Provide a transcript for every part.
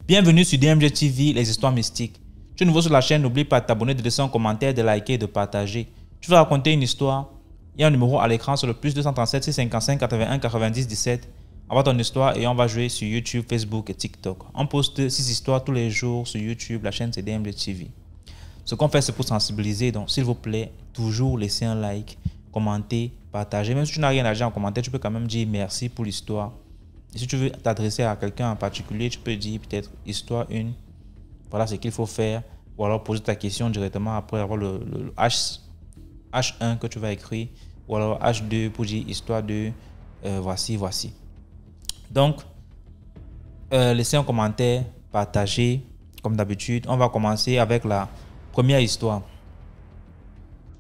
Bienvenue sur DMG TV, les histoires mystiques. Tu es nouveau sur la chaîne, n'oublie pas de t'abonner, de laisser un commentaire, de liker et de partager. Tu veux raconter une histoire? Il y a un numéro à l'écran sur le plus 237 655 81 90 17. Envoie ton histoire et on va jouer sur YouTube, Facebook et TikTok. On poste 6 histoires tous les jours sur YouTube, la chaîne c'est DMG TV. Ce qu'on fait c'est pour sensibiliser, donc s'il vous plaît, toujours laissez un like, commenter, partager. Même si tu n'as rien à dire en commentaire, tu peux quand même dire merci pour l'histoire. Et si tu veux t'adresser à quelqu'un en particulier, tu peux dire peut-être histoire 1, voilà ce qu'il faut faire, ou alors poser ta question directement après avoir le H1 que tu vas écrire, ou alors H2 pour dire histoire 2, voici. Donc, laissez un commentaire, partagez, comme d'habitude. On va commencer avec la première histoire.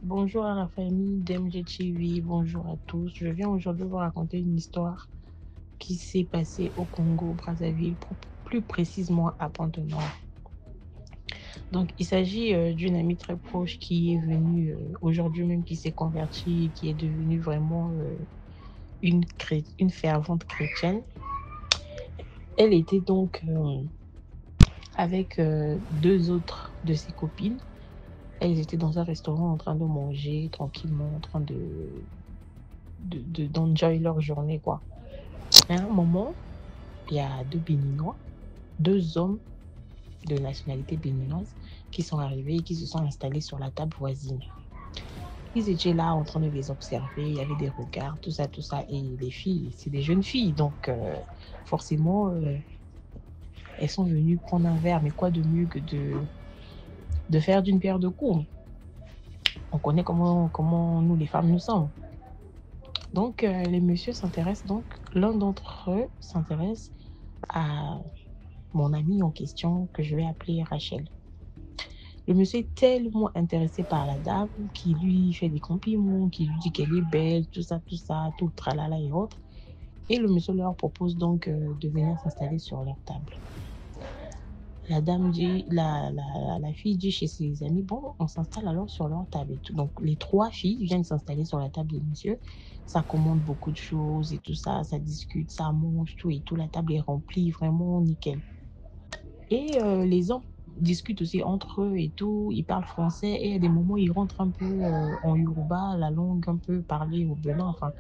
Bonjour à la famille d'MG TV, bonjour à tous. Je viens aujourd'hui vous raconter une histoire qui s'est passée au Congo, Brazzaville, plus précisément à Pointe-Noire. Donc, il s'agit d'une amie très proche qui est venue aujourd'hui même, qui s'est convertie, qui est devenue vraiment une fervente chrétienne. Elle était donc avec 2 autres de ses copines. Elles étaient dans un restaurant en train de manger tranquillement, en train d'enjoy leur journée, quoi. À un moment, il y a 2 Béninois, 2 hommes de nationalité béninoise qui sont arrivés et qui se sont installés sur la table voisine. Ils étaient là en train de les observer, il y avait des regards, tout ça. Et les filles, c'est des jeunes filles, donc forcément, elles sont venues prendre un verre. Mais quoi de mieux que de faire d'une pierre deux coups? On connaît comment nous, les femmes, nous sommes. Donc, les messieurs s'intéressent, donc l'un d'entre eux s'intéresse à mon amie en question, que je vais appeler Rachel. Le monsieur est tellement intéressé par la dame qui lui fait des compliments, qui lui dit qu'elle est belle, tout ça, tout le tralala et autres. Et le monsieur leur propose donc de venir s'installer sur leur table. La dame dit, la fille dit chez ses amis, bon, on s'installe alors sur leur table et tout. Donc, les 3 filles viennent s'installer sur la table des messieurs. Ça commande beaucoup de choses et tout ça, ça discute, ça mange, tout et tout. La table est remplie, vraiment nickel. Et les hommes discutent aussi entre eux et tout. Ils parlent français et à des moments, ils rentrent un peu en Yoruba, la langue un peu parlée au Bénin. Enfin,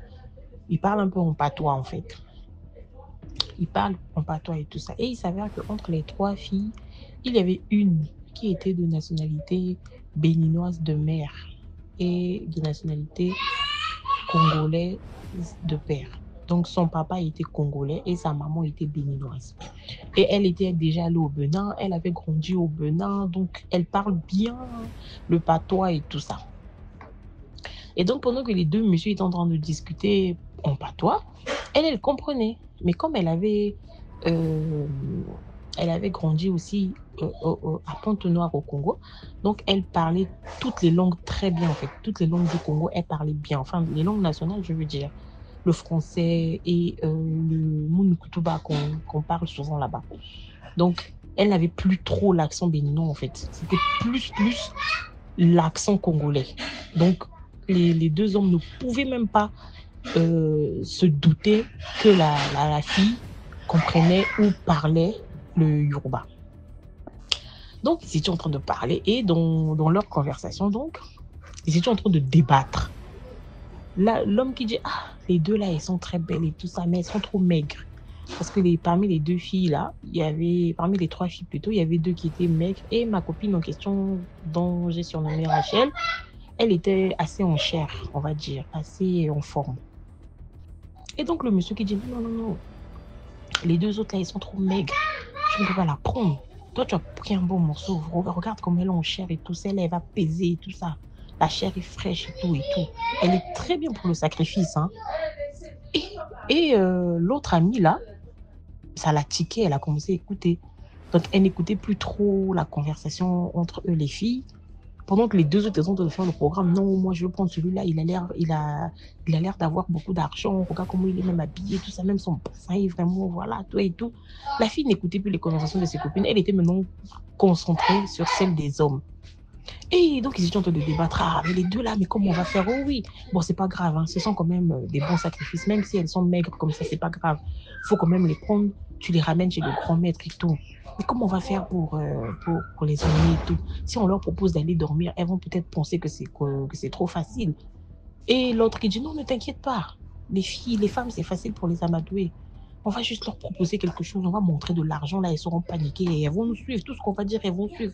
ils parlent un peu en patois, en fait. Ils parlent en patois et tout ça. Et il s'avère qu'entre les 3 filles, il y avait une qui était de nationalité béninoise de mère et de nationalité congolaise de père. Donc, son papa était congolais et sa maman était béninoise. Et elle était déjà allée au Bénin, elle avait grandi au Bénin, donc elle parle bien le patois et tout ça. Et donc, pendant que les 2 messieurs étaient en train de discuter en patois, elle comprenait. Mais comme elle avait grandi aussi à Pointe-Noire au Congo, donc elle parlait toutes les langues très bien, en fait. Toutes les langues du Congo, elle parlait bien. Enfin, les langues nationales, je veux dire. Le français et le Mounoukutuba qu'on parle souvent là-bas. Donc, elle n'avait plus trop l'accent béninois, en fait. C'était plus l'accent congolais. Donc, les 2 hommes ne pouvaient même pas se douter que la fille comprenait ou parlait le Yoruba. Donc, ils étaient en train de parler et dans leur conversation, donc, ils étaient en train de débattre. L'homme qui dit, ah, les 2 là, elles sont très belles et tout ça, mais elles sont trop maigres. Parce que parmi les 2 filles là, parmi les 3 filles plutôt, il y avait 2 qui étaient maigres. Et ma copine en question, dont j'ai surnommé Rachel, elle était assez en chair, on va dire, assez en forme. Et donc le monsieur qui dit, non, les 2 autres là, ils sont trop maigres. Je ne peux pas la prendre. Toi, tu as pris un bon morceau. Regarde comme elle est en chair et tout ça, elle va peser et tout ça. La chair est fraîche et tout. Elle est très bien pour le sacrifice. Hein. Et l'autre amie, là, ça l'a tiqué, elle a commencé à écouter. Donc, elle n'écoutait plus trop la conversation entre eux, les filles. Pendant que les 2 autres sont en train de faire le programme, non, moi, je veux prendre celui-là, il a l'air d'avoir beaucoup d'argent. Regarde comment il est même habillé, tout ça, même son bassin est vraiment, voilà, tout et tout. La fille n'écoutait plus les conversations de ses copines. Elle était maintenant concentrée sur celle des hommes. Et donc, ils étaient en train de débattre. Ah, mais les deux là, mais comment on va faire? Oh oui. Bon, c'est pas grave. Hein. Ce sont quand même des bons sacrifices. Même si elles sont maigres comme ça, c'est pas grave. Il faut quand même les prendre. Tu les ramènes chez le grand maître et tout. Mais comment on va faire pour les emmener et tout? Si on leur propose d'aller dormir, elles vont peut-être penser que c'est trop facile. Et l'autre qui dit non, ne t'inquiète pas. Les filles, les femmes, c'est facile pour les amadouer. On va juste leur proposer quelque chose, on va montrer de l'argent, là, elles seront paniquées et elles vont nous suivre. Tout ce qu'on va dire, elles vont suivre.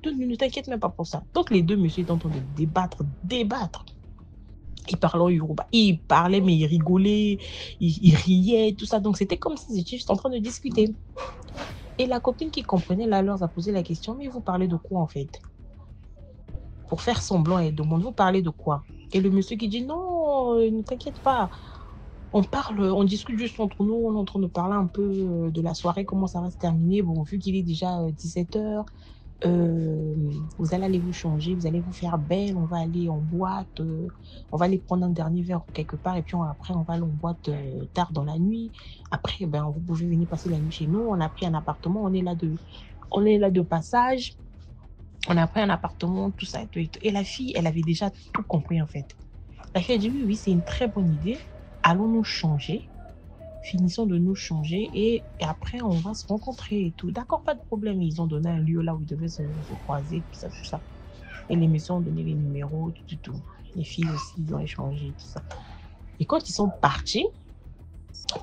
Donc, ne t'inquiète même pas pour ça. Donc, les deux messieurs étaient en train de débattre. Ils parlaient en Yoruba. Ils parlaient, mais ils rigolaient, ils riaient, tout ça. Donc, c'était comme s'ils étaient juste en train de discuter. Et la copine qui comprenait, là, leur a posé la question, mais vous parlez de quoi, en fait? Pour faire semblant, elle demande, vous parlez de quoi? Et le monsieur qui dit, non, ne t'inquiète pas. On parle, on discute juste entre nous, on est en train de parler un peu de la soirée, comment ça va se terminer. Bon, vu qu'il est déjà 17h, vous allez aller vous changer, vous allez vous faire belle, on va aller en boîte, on va aller prendre un dernier verre quelque part et puis après on va aller en boîte tard dans la nuit. Après, ben, vous pouvez venir passer la nuit chez nous, on a pris un appartement, on est là de passage, on a pris un appartement, tout ça et tout, et tout. Et la fille, elle avait déjà tout compris en fait. La fille a dit oui, oui, c'est une très bonne idée, allons nous changer. Finissons de nous changer et après on va se rencontrer et tout. D'accord, pas de problème. Ils ont donné un lieu là où ils devaient se croiser, tout ça, tout ça. Et les messieurs ont donné les numéros, tout. Les filles aussi, ils ont échangé, tout ça. Et quand ils sont partis,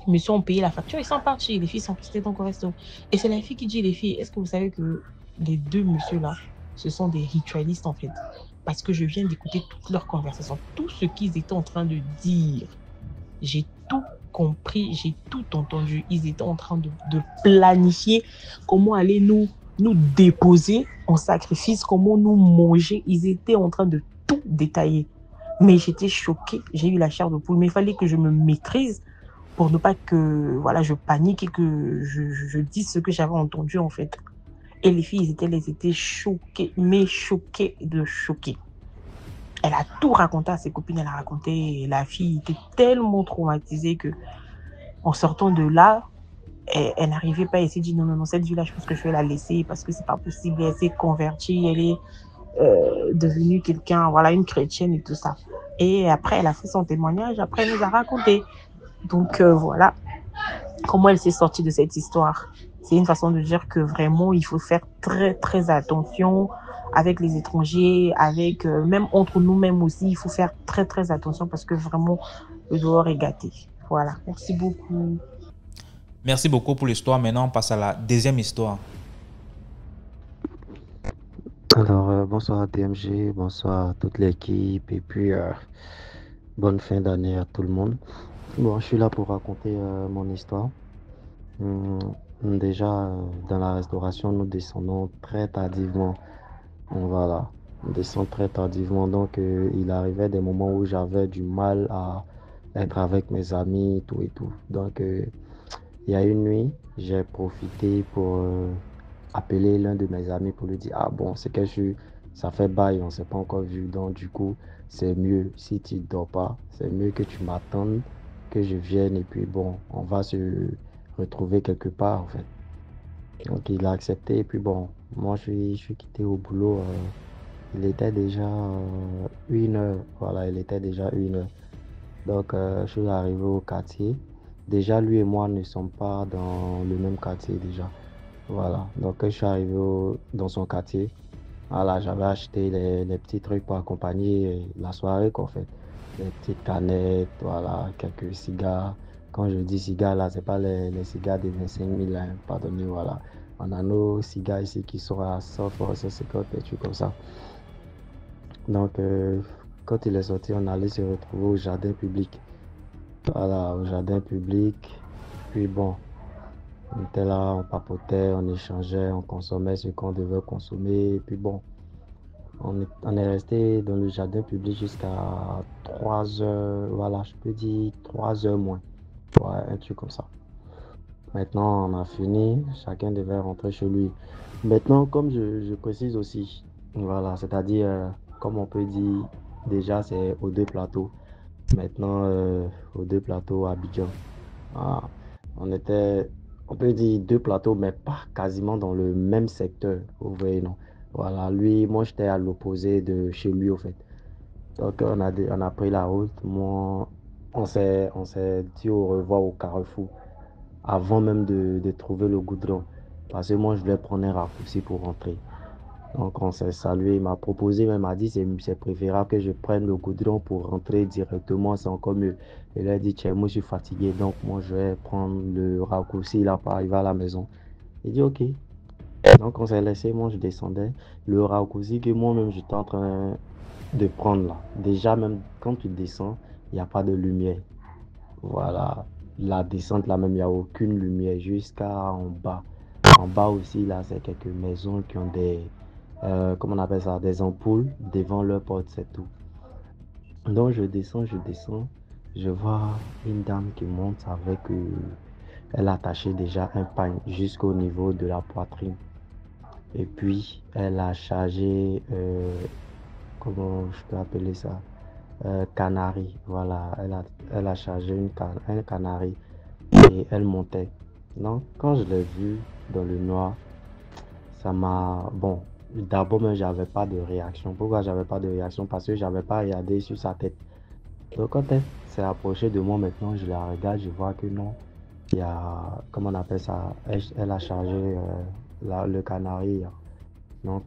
les messieurs ont payé la facture, ils sont partis. Les filles sont restées donc au resto. Et c'est la fille qui dit, les filles, est-ce que vous savez que les deux messieurs là, ce sont des ritualistes en fait? Parce que je viens d'écouter toute leur conversation, tout ce qu'ils étaient en train de dire. J'ai tout compris, j'ai tout entendu. Ils étaient en train de planifier comment aller nous déposer en sacrifice, comment nous manger. Ils étaient en train de tout détailler. Mais j'étais choquée, j'ai eu la chair de poule. Mais il fallait que je me maîtrise pour ne pas que voilà, je panique et que je dise ce que j'avais entendu en fait. Et les filles, elles étaient choquées, mais choquées de choquées. Elle a tout raconté à ses copines, elle a raconté. La fille était tellement traumatisée que, en sortant de là, elle n'arrivait pas. Elle s'est dit non, non, non, cette vie-là, je pense que je vais la laisser parce que c'est pas possible. Elle s'est convertie, elle est devenue quelqu'un, voilà, une chrétienne et tout ça. Et après, elle a fait son témoignage. Après, elle nous a raconté. Donc voilà comment elle s'est sortie de cette histoire. C'est une façon de dire que vraiment, il faut faire très, très attention avec les étrangers, avec même entre nous-mêmes aussi. Il faut faire très, très attention parce que vraiment, le dehors est gâté. Voilà. Merci beaucoup. Merci beaucoup pour l'histoire. Maintenant, on passe à la deuxième histoire. Alors, bonsoir à TMG, bonsoir à toute l'équipe et puis bonne fin d'année à tout le monde. Bon, je suis là pour raconter mon histoire. Hum, Déjà, dans la restauration, nous descendons très tardivement. Voilà, on descend très tardivement. Donc, il arrivait des moments où j'avais du mal à être avec mes amis, tout et tout. Donc, il y a une nuit, j'ai profité pour appeler l'un de mes amis pour lui dire, ah bon, c'est que ça fait bail, on ne s'est pas encore vu. Donc, du coup, c'est mieux si tu ne dors pas, c'est mieux que tu m'attendes, que je vienne et puis bon, on va se retrouver quelque part en fait. Donc, il a accepté et puis bon, moi je suis quitté au boulot. Il était déjà 1 heure, voilà, il était déjà 1 heure. Donc, je suis arrivé au quartier. Déjà, lui et moi ne sommes pas dans le même quartier déjà. Voilà. Donc, je suis arrivé dans son quartier. Voilà, j'avais acheté les petits trucs pour accompagner la soirée, qu'en fait. Les petites canettes, voilà, quelques cigares. Quand je dis cigares, là, c'est pas les cigares des 25 000, hein, pardonnez, voilà. On a nos cigares ici qui sont à 100 francs, 150, des trucs comme ça. Donc, quand il est sorti, on allait se retrouver au jardin public. Voilà, au jardin public. Puis bon, on était là, on papotait, on échangeait, on consommait ce qu'on devait consommer. Et puis bon, on est resté dans le jardin public jusqu'à 3 heures, voilà, je peux dire 3 heures moins. Ouais, un truc comme ça. Maintenant, on a fini, chacun devait rentrer chez lui. Maintenant, comme je précise aussi, voilà, c'est-à-dire, comme on peut dire, déjà, c'est aux deux plateaux. Maintenant, aux deux plateaux à Abidjan. Ah, on était, on peut dire deux plateaux, mais pas quasiment dans le même secteur. Vous voyez, non? Voilà, lui, moi, j'étais à l'opposé de chez lui, au fait. Donc, on a pris la route. Moi, on s'est dit au revoir au carrefour avant même de trouver le goudron. Parce que moi, je voulais prendre un raccourci pour rentrer. Donc, on s'est salué. Il m'a proposé, mais il m'a dit, c'est préférable que je prenne le goudron pour rentrer directement. C'est encore mieux. Il a dit, tiens, moi, je suis fatigué. Donc, moi, je vais prendre le raccourci là pour arriver à la maison. Il dit, OK. Donc, on s'est laissé. Moi, je descendais. Le raccourci que moi-même, j'étais en train de prendre là. Déjà, même quand tu descends, il n'y a pas de lumière. Voilà. La descente là même, il n'y a aucune lumière jusqu'à en bas. En bas aussi, là, c'est quelques maisons qui ont comment on appelle ça, des ampoules devant leur porte, c'est tout. Donc, je descends. Je vois une dame qui monte avec, elle attachait déjà un pagne jusqu'au niveau de la poitrine. Et puis, elle a chargé, comment je peux appeler ça? Canari. Voilà, elle a chargé un canari et elle montait. Donc, quand je l'ai vue dans le noir, ça m'a... Bon, d'abord, même, j'avais pas de réaction. Pourquoi j'avais pas de réaction? Parce que j'avais pas regardé sur sa tête. Donc, quand elle s'est approchée de moi maintenant, je la regarde, je vois que non. Il y a, comment on appelle ça? Elle a chargé le canari. Donc,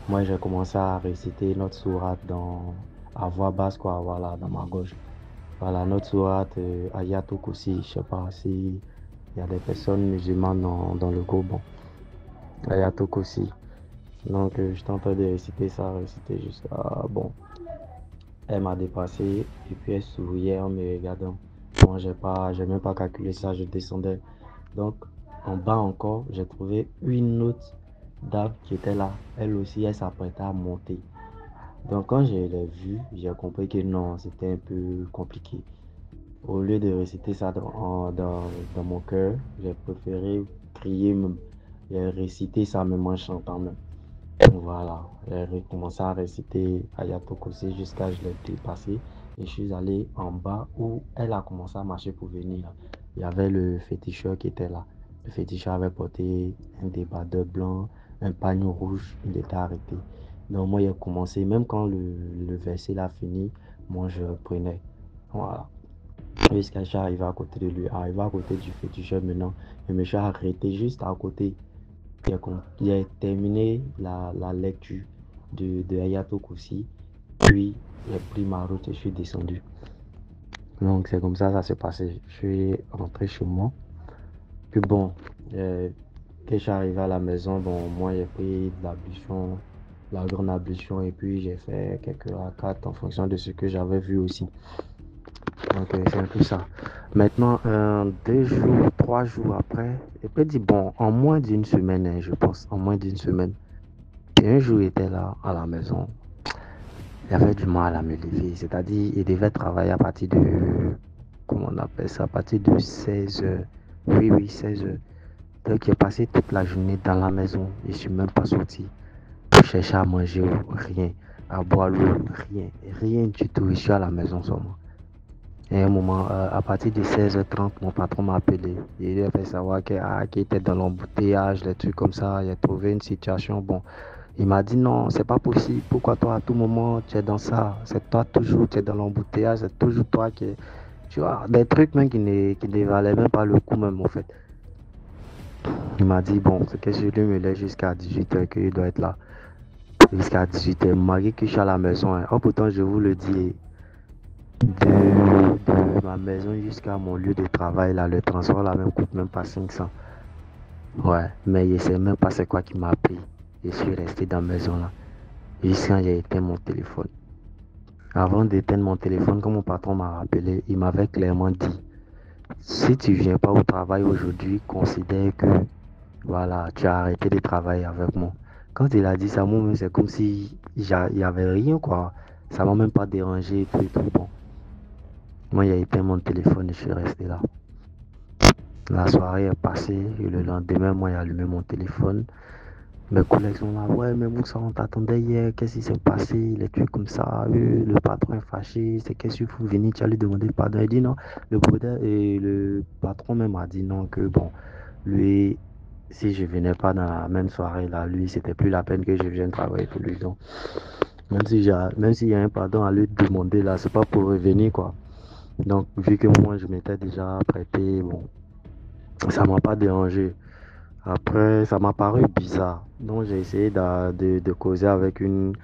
moi, j'ai commencé à réciter notre sourate à voix basse, quoi, voilà, dans ma gauche. Voilà, notre sourate Ayatou Koussi, je sais pas si il y a des personnes musulmanes dans le groupe, bon, Ayatou Koussi. Donc, j'étais en train de réciter jusqu'à, bon, elle m'a dépassé et puis elle souriait en me regardant. Moi, j'ai même pas calculé ça, je descendais. Donc, en bas encore, j'ai trouvé une autre dame qui était là. Elle aussi, elle s'apprêtait à monter. Donc, quand je l'ai vue, j'ai compris que non, c'était un peu compliqué. Au lieu de réciter ça dans mon cœur, j'ai préféré crier même. J'ai récité ça même en chantant même. Voilà, j'ai commencé à réciter Ayatokosi jusqu'à ce que je l'ai dépassé. Et je suis allé en bas où elle a commencé à marcher pour venir. Il y avait le féticheur qui était là. Le féticheur avait porté un débardeur blanc, un pagnon rouge. Il était arrêté. Donc moi, j'ai commencé, même quand le verset l'a fini, moi, je reprenais. Voilà. Jusqu'à je suis arrivé à côté de lui, arrivé à côté du féticheur maintenant. Je me suis arrêté juste à côté. J'ai terminé la lecture de Hayato Koussi, puis j'ai pris ma route et je suis descendu. Donc c'est comme ça s'est passé. Je suis rentré chez moi. Puis bon, quand je suis arrivé à la maison, bon, moi j'ai pris de l'ablution, la grande ablution, et puis j'ai fait quelques rakats en fonction de ce que j'avais vu aussi. Donc c'est un peu ça. Maintenant, 2 jours, 3 jours après, je peux dire, bon, en moins d'une semaine, hein, je pense, en moins d'une semaine. Et un jour, il était là à la maison. Il avait du mal à me lever. C'est-à-dire, il devait travailler à partir de, comment on appelle ça, à partir de 16 heures. Oui, oui, 16 heures. Donc, il est passé toute la journée dans la maison. Je ne suis même pas sorti pour chercher à manger ou rien, à boire l'eau, rien. Rien du tout. Je suis à la maison seulement. Et à un moment, à partir de 16h30, mon patron m'a appelé. Il a fait savoir qu'il était dans l'embouteillage, des trucs comme ça. Il a trouvé une situation. Bon, il m'a dit non, c'est pas possible. Pourquoi toi, à tout moment, tu es dans ça? C'est toi toujours, tu es dans l'embouteillage, c'est toujours toi qui es. Tu vois, des trucs même qui ne valaient même pas le coup, même, en fait. Il m'a dit, bon, c'est que je lui me lève jusqu'à 18h qu'il doit être là. Jusqu'à 18h, malgré que je suis à la maison. Hein. Oh, pourtant, je vous le dis, de ma maison jusqu'à mon lieu de travail, là, le transport, là, même coûte même pas 500. Ouais, mais je sais même pas c'est quoi qui m'a pris. Je suis resté dans la maison, là. Jusqu'à quand j'ai éteint mon téléphone. Avant d'éteindre mon téléphone, quand mon patron m'a rappelé, il m'avait clairement dit, si tu viens pas au travail aujourd'hui, considère que, voilà, tu as arrêté de travailler avec moi. Quand il a dit ça, moi, c'est comme si il y avait rien, quoi. Ça m'a même pas dérangé et tout et tout. Bon, moi, j'ai éteint mon téléphone et je suis resté là. La soirée est passée et le lendemain, moi, j'ai allumé mon téléphone. Mes collègues sont là, ouais, mais Moussa, on t'attendait hier, qu'est-ce qui s'est passé? Les trucs comme ça, le patron est fâché, c'est qu'est-ce qu'il faut venir, tu as lui demander pardon. Il dit non, le patron même a dit non, que bon, lui, si je venais pas dans la même soirée là, lui, c'était plus la peine que je vienne travailler pour lui. Donc, même s'il y a un pardon à lui demander là, c'est pas pour revenir quoi. Donc, vu que moi, je m'étais déjà prêté, bon, ça m'a pas dérangé. Après, ça m'a paru bizarre. Donc, j'ai essayé de causer avec une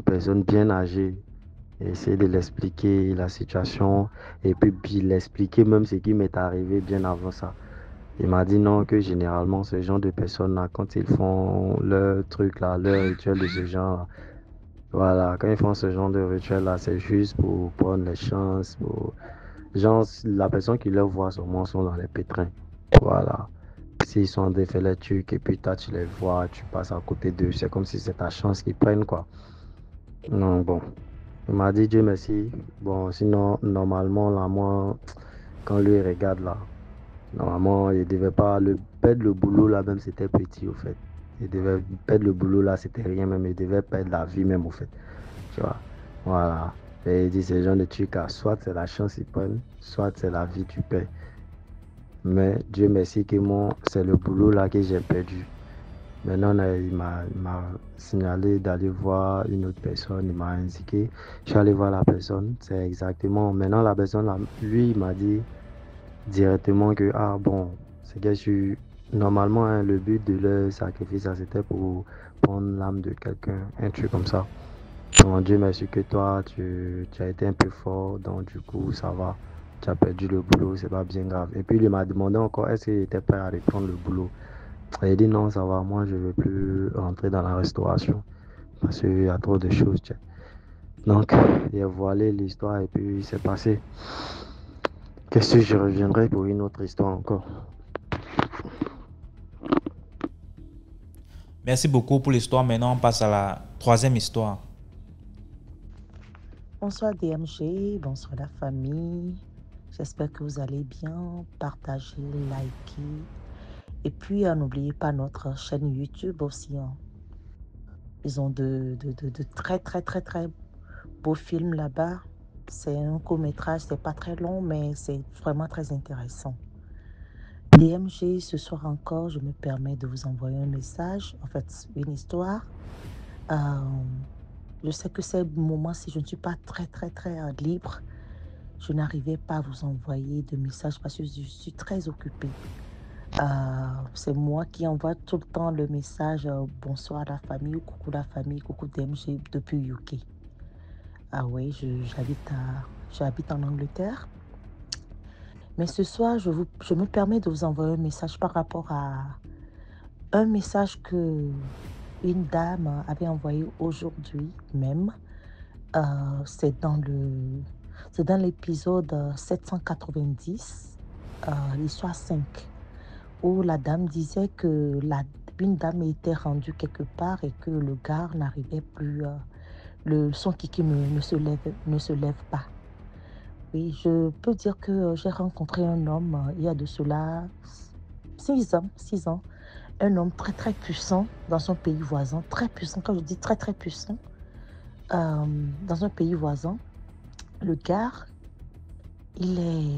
personne bien âgée. J'ai essayé de l'expliquer la situation et puis l'expliquer même ce qui m'est arrivé bien avant ça. Il m'a dit non, que généralement, ce genre de personnes-là, quand ils font leur truc là, leur rituel de ce genre, voilà, quand ils font ce genre de rituel là, c'est juste pour prendre les chances, pour... Genre, la personne qui les voit sûrement sont dans les pétrins. Voilà. S'ils sont en train de faire les trucs et puis toi tu les vois, tu passes à côté d'eux, c'est comme si c'est ta chance qu'ils prennent quoi. Non, bon. Il m'a dit Dieu merci. Bon, sinon, normalement, là, moi, quand lui regarde là, normalement, il devait pas le perdre le boulot là, même c'était petit au fait. Il devait perdre le boulot là, c'était rien même. Il devait perdre la vie même au fait. Tu vois. Voilà. Et il dit ce genre de trucs là, soit c'est la chance qu'ils prennent, soit c'est la vie tu paies. Mais Dieu merci que moi, c'est le boulot là que j'ai perdu. Maintenant, là, il m'a signalé d'aller voir une autre personne. Il m'a indiqué. Je suis allé voir la personne. C'est exactement. Maintenant, la personne, là, lui, il m'a dit directement que, ah bon, c'est que normalement, hein, le but de leur sacrifice, ça, c'était pour prendre l'âme de quelqu'un, un truc comme ça. Mon Dieu merci que toi, tu as été un peu fort. Donc, du coup, ça va. Tu as perdu le boulot, c'est pas bien grave. Et puis, il m'a demandé encore, est-ce qu'il était prêt à reprendre le boulot? Et il dit non, ça va, moi je ne veux plus rentrer dans la restauration parce qu'il y a trop de choses. Tu sais. Donc, il a voilé l'histoire et puis c'est passé. Qu'est-ce que je reviendrai pour une autre histoire encore? Merci beaucoup pour l'histoire. Maintenant, on passe à la troisième histoire. Bonsoir DMG, bonsoir la famille. J'espère que vous allez bien. Partagez, likez. Et puis, n'oubliez pas notre chaîne YouTube aussi. Hein. Ils ont de très, très, très, très beaux films là-bas. C'est un court-métrage, c'est pas très long, mais c'est vraiment très intéressant. DMG, ce soir encore, je me permets de vous envoyer un message, en fait, une histoire. Je sais que ces moments-ci, je ne suis pas très, très, très libre. Je n'arrivais pas à vous envoyer de messages parce que je suis très occupée. C'est moi qui envoie tout le temps le message bonsoir à la famille ou coucou la famille, coucou DMG depuis UK. Ah oui, j'habite en Angleterre. Mais ce soir, je me permets de vous envoyer un message par rapport à un message que une dame avait envoyé aujourd'hui même. C'est dans l'épisode 790, l'histoire 5, où la dame disait que une dame était rendue quelque part et que le gars n'arrivait plus, son kiki ne se lève pas. Oui, je peux dire que j'ai rencontré un homme il y a de cela 6 ans, un homme très très puissant dans un pays voisin, très puissant, quand je dis très très puissant, dans un pays voisin. Le gars,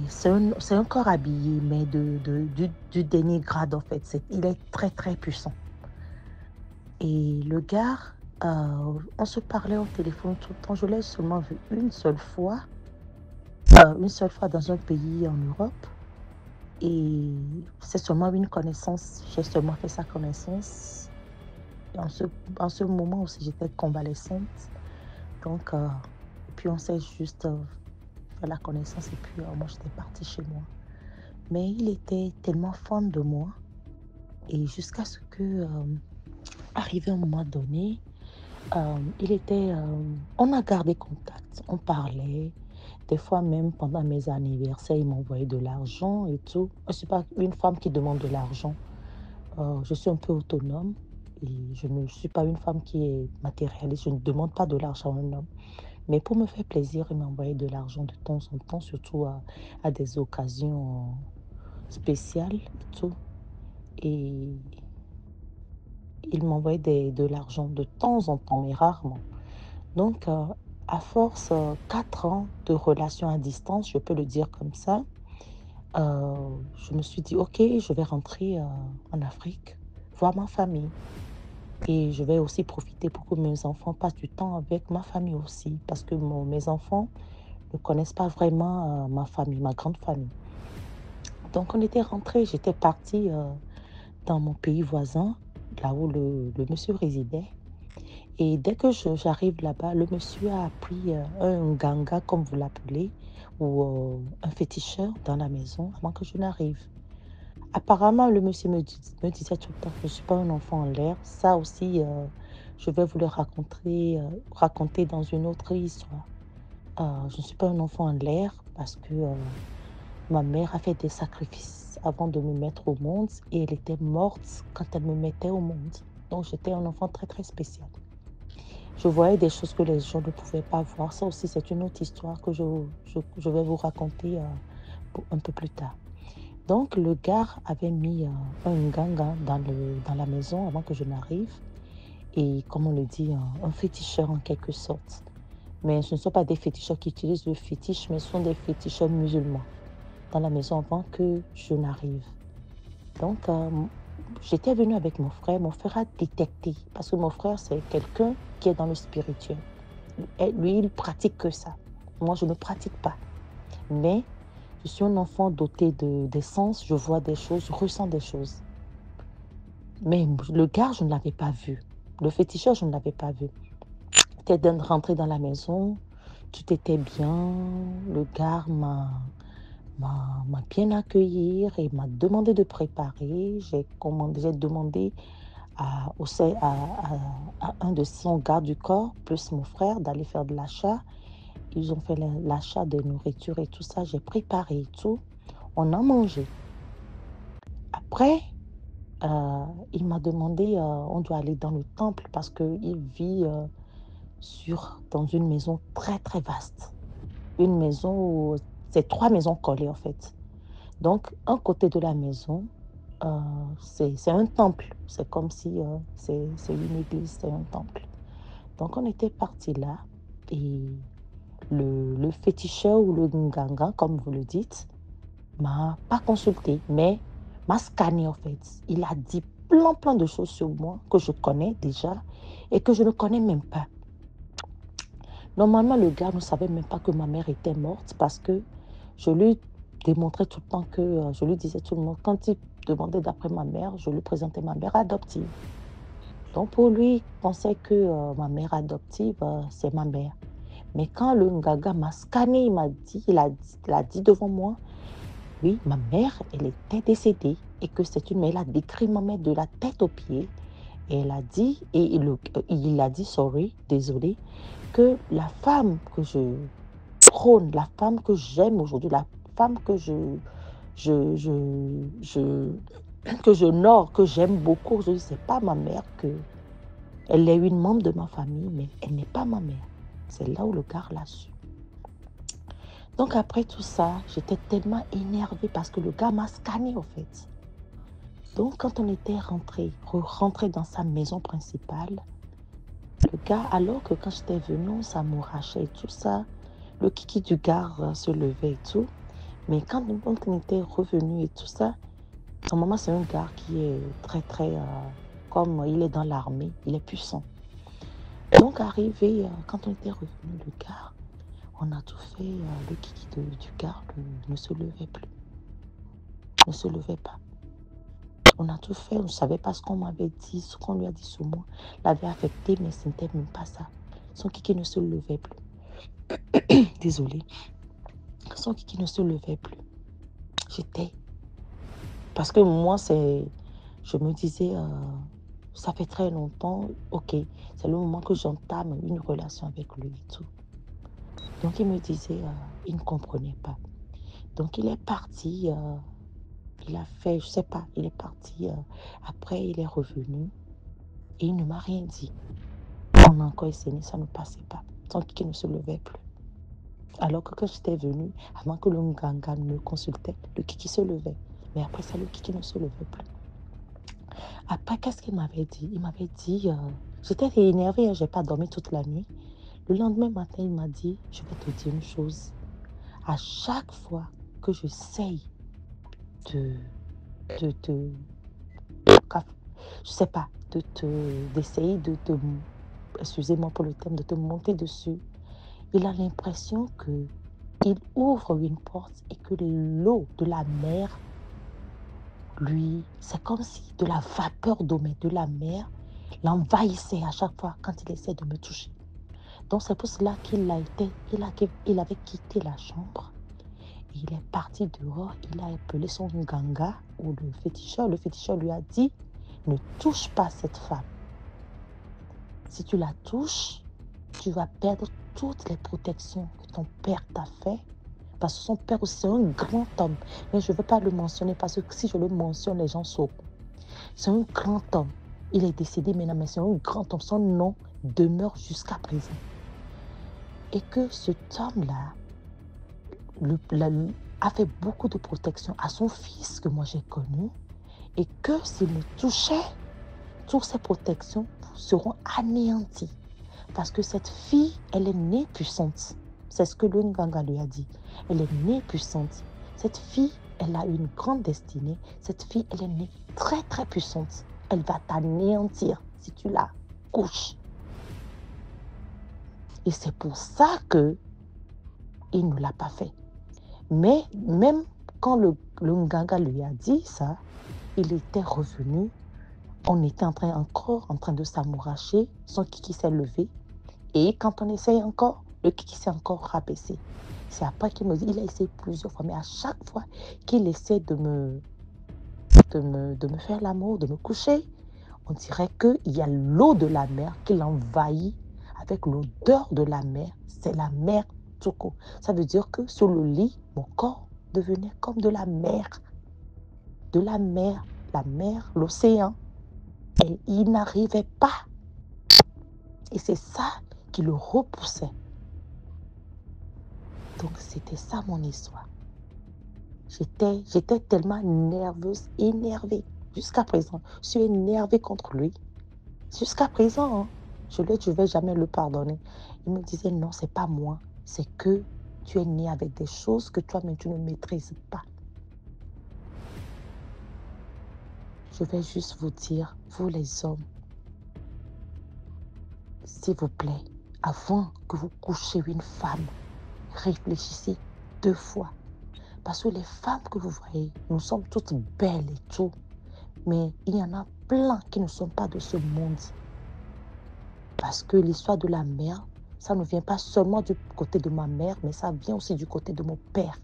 c'est un corps habillé, mais du dernier grade en fait. Il est très très puissant. Et le gars, on se parlait au téléphone tout le temps. Je l'ai seulement vu une seule fois dans un pays en Europe. Et c'est seulement une connaissance. J'ai seulement fait sa connaissance. Et en ce moment aussi, j'étais convalescente. Donc, et puis on s'est juste fait la connaissance et puis moi, j'étais partie chez moi. Mais il était tellement fan de moi. Et jusqu'à ce que, arrivé un moment donné, on a gardé contact, on parlait. Des fois même pendant mes anniversaires, il m'envoyait de l'argent et tout. Je ne suis pas une femme qui demande de l'argent. Je suis un peu autonome et je ne suis pas une femme qui est matérialiste. Je ne demande pas de l'argent à un homme. Mais pour me faire plaisir, il m'envoyait de l'argent de temps en temps, surtout à des occasions spéciales et tout. Et il m'envoyait de l'argent de temps en temps, mais rarement. Donc, à force, 4 ans de relation à distance, je peux le dire comme ça, je me suis dit, OK, je vais rentrer en Afrique. voir ma famille. Et je vais aussi profiter pour que mes enfants passent du temps avec ma famille aussi, parce que mes enfants ne connaissent pas vraiment ma famille, ma grande famille. Donc on était rentrés, j'étais partie dans mon pays voisin, là où le monsieur résidait. Et dès que j'arrive là-bas, le monsieur a pris un ganga, comme vous l'appelez, ou un féticheur dans la maison avant que je n'arrive. Apparemment, le monsieur me disait tout le temps que je ne suis pas un enfant en l'air. Ça aussi, je vais vous le raconter dans une autre histoire. Je ne suis pas un enfant en l'air parce que ma mère a fait des sacrifices avant de me mettre au monde et elle était morte quand elle me mettait au monde. Donc, j'étais un enfant très, très spécial. Je voyais des choses que les gens ne pouvaient pas voir. Ça aussi, c'est une autre histoire que je vais vous raconter un peu plus tard. Donc, le gars avait mis un ganga dans la maison avant que je n'arrive. Et comme on le dit, un féticheur en quelque sorte. Mais ce ne sont pas des féticheurs qui utilisent le fétiche, mais ce sont des féticheurs musulmans dans la maison avant que je n'arrive. Donc, j'étais venue avec mon frère. Mon frère a détecté, parce que mon frère, c'est quelqu'un qui est dans le spirituel. Et lui, il pratique que ça. Moi, je ne pratique pas. Mais je suis un enfant doté des sens. Je vois des choses, je ressens des choses. Mais le gars, je ne l'avais pas vu. Le féticheur, je ne l'avais pas vu. J'étais rentrée dans la maison. Tout était bien. Le gars m'a bien accueilli et m'a demandé de préparer. J'ai demandé à un de son garde du corps, plus mon frère, d'aller faire de l'achat. Ils ont fait l'achat de nourriture et tout ça. J'ai préparé et tout. On a mangé. Après, il m'a demandé, on doit aller dans le temple parce qu'il vit dans une maison très, très vaste. Une maison où c'est 3 maisons collées en fait. Donc, un côté de la maison, c'est un temple. C'est comme si c'est une église, c'est un temple. Donc, on était parti là et le féticheur ou le nganga, comme vous le dites, m'a pas consulté, mais m'a scanné en fait. Il a dit plein de choses sur moi que je connais déjà et que je ne connais même pas. Normalement, le gars ne savait même pas que ma mère était morte parce que je lui démontrais tout le temps que je lui disais tout le monde, quand il demandait d'après ma mère, je lui présentais ma mère adoptive. Donc pour lui, il pensait que ma mère adoptive, c'est ma mère. Mais quand le Ngaga m'a scanné, il a dit devant moi, oui, ma mère, elle était décédée et que elle a décrit ma mère de la tête aux pieds. Et elle a dit, il a dit, sorry, désolé, que la femme que je prône, la femme que j'aime aujourd'hui, la femme que que j'honore, que j'aime beaucoup aujourd'hui, c'est pas ma mère, elle est une membre de ma famille, mais elle n'est pas ma mère. C'est là où le gars l'a su. Donc après tout ça, j'étais tellement énervée parce que le gars m'a scanné en fait. Donc quand on était rentré dans sa maison principale, le gars, alors que quand j'étais venue, on s'amourachait et tout ça, le kiki du gars se levait et tout. Mais quand on était revenu et tout ça, normalement c'est un gars qui est très très, comme il est dans l'armée, il est puissant. Donc arrivé, quand on était revenu, le gars, on a tout fait, le kiki du gars ne se levait plus, ne se levait pas. On a tout fait, on ne savait pas ce qu'on m'avait dit, ce qu'on lui a dit sur moi l'avait affecté, mais ce n'était même pas ça. Son kiki ne se levait plus. Désolée. Son kiki ne se levait plus. J'étais... Parce que moi, je me disais, ça fait très longtemps, ok, c'est le moment que j'entame une relation avec lui et tout. Donc il me disait, il ne comprenait pas. Donc il est parti, il a fait, je sais pas, il est parti, après il est revenu et il ne m'a rien dit. On a encore essayé, ça ne passait pas. Son kiki ne se levait plus. Alors que quand j'étais venue, avant que le Nganga me consultait, le kiki se levait. Mais après ça, le kiki ne se levait plus. Après, qu'est-ce qu'il m'avait dit? Il m'avait dit, j'étais énervée, je n'ai pas dormi toute la nuit. Le lendemain matin, il m'a dit, je vais te dire une chose. À chaque fois que j'essaye je sais pas, d'essayer de te, excusez-moi pour le terme, de te monter dessus. Il a l'impression que il ouvre une porte et que l'eau de la mer, lui, c'est comme si de la vapeur d'eau, mais de la mer, l'envahissait à chaque fois quand il essaie de me toucher. Donc c'est pour cela il avait quitté la chambre. Il est parti dehors, il a appelé son ganga ou le féticheur. Le féticheur lui a dit, ne touche pas cette femme. Si tu la touches, tu vas perdre toutes les protections que ton père t'a fait. Parce que son père aussi, c'est un grand homme. Mais je ne veux pas le mentionner parce que si je le mentionne, les gens sauront. C'est un grand homme. Il est décédé maintenant, mais c'est un grand homme. Son nom demeure jusqu'à présent. Et que cet homme-là a fait beaucoup de protection à son fils que moi j'ai connu. Et que s'il me touchait, toutes ces protections seront anéanties. Parce que cette fille, elle est née puissante. C'est ce que le Nganga lui a dit. Elle est née puissante. Cette fille, elle a une grande destinée. Cette fille, elle est née très très puissante. Elle va t'anéantir si tu la couches. Et c'est pour ça que il ne l'a pas fait. Mais même quand le Nganga lui a dit ça, il était revenu. On était encore en train de s'amouracher. Son kiki s'est levé. Et quand on essaye encore, le kiki s'est encore rabaissé. C'est après qu'il me dit, il a essayé plusieurs fois, mais à chaque fois qu'il essaie de me faire l'amour, de me coucher, on dirait qu'il y a l'eau de la mer qui l'envahit avec l'odeur de la mer. C'est la mer tout court. Ça veut dire que sur le lit, mon corps devenait comme de la mer. De la mer, l'océan. Et il n'arrivait pas. Et c'est ça qui le repoussait. Donc c'était ça mon histoire. J'étais tellement nerveuse, énervée. Jusqu'à présent, je suis énervée contre lui. Jusqu'à présent, hein, je ne vais jamais le pardonner. Il me disait non, c'est pas moi. C'est que tu es né avec des choses que toi-même tu ne maîtrises pas. Je vais juste vous dire, vous les hommes, s'il vous plaît, avant que vous couchiez une femme, réfléchissez 2 fois. Parce que les femmes que vous voyez, nous sommes toutes belles et tout. Mais il y en a plein qui ne sont pas de ce monde. Parce que l'histoire de la mère, ça ne vient pas seulement du côté de ma mère, mais ça vient aussi du côté de mon père.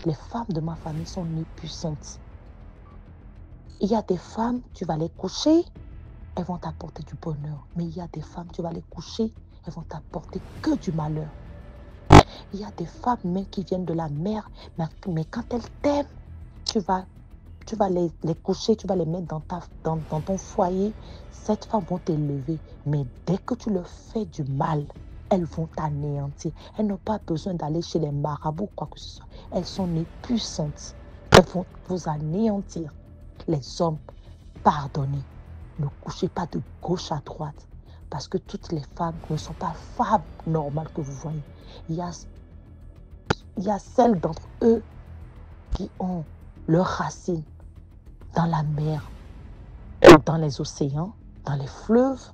Les femmes de ma famille sont nées puissantes. Il y a des femmes, tu vas les coucher, elles vont t'apporter du bonheur. Mais il y a des femmes, tu vas les coucher, elles vont t'apporter que du malheur. Il y a des femmes même qui viennent de la mer, mais quand elles t'aiment, tu vas les coucher, tu vas les mettre dans ton foyer. Cette femme vont t'élever, mais dès que tu leur fais du mal, elles vont t'anéantir. Elles n'ont pas besoin d'aller chez les marabouts, quoi que ce soit. Elles sont nées puissantes. Elles vont vous anéantir. Les hommes, pardonnez. Ne couchez pas de gauche à droite. Parce que toutes les femmes ne sont pas femmes normales que vous voyez. Il y a celles d'entre eux qui ont leurs racines dans la mer, dans les océans, dans les fleuves.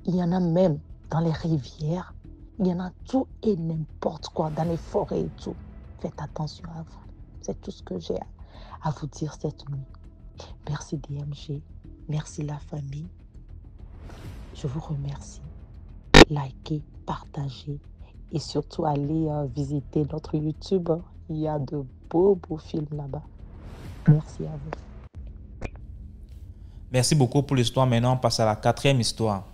Il y en a même dans les rivières. Il y en a tout et n'importe quoi, dans les forêts et tout. Faites attention à vous. C'est tout ce que j'ai à vous dire cette nuit. Merci DMG. Merci la famille. Je vous remercie. Likez, partagez et surtout allez visiter notre YouTube. Il y a de beaux films là-bas. Merci à vous. Merci beaucoup pour l'histoire. Maintenant, on passe à la 4e histoire.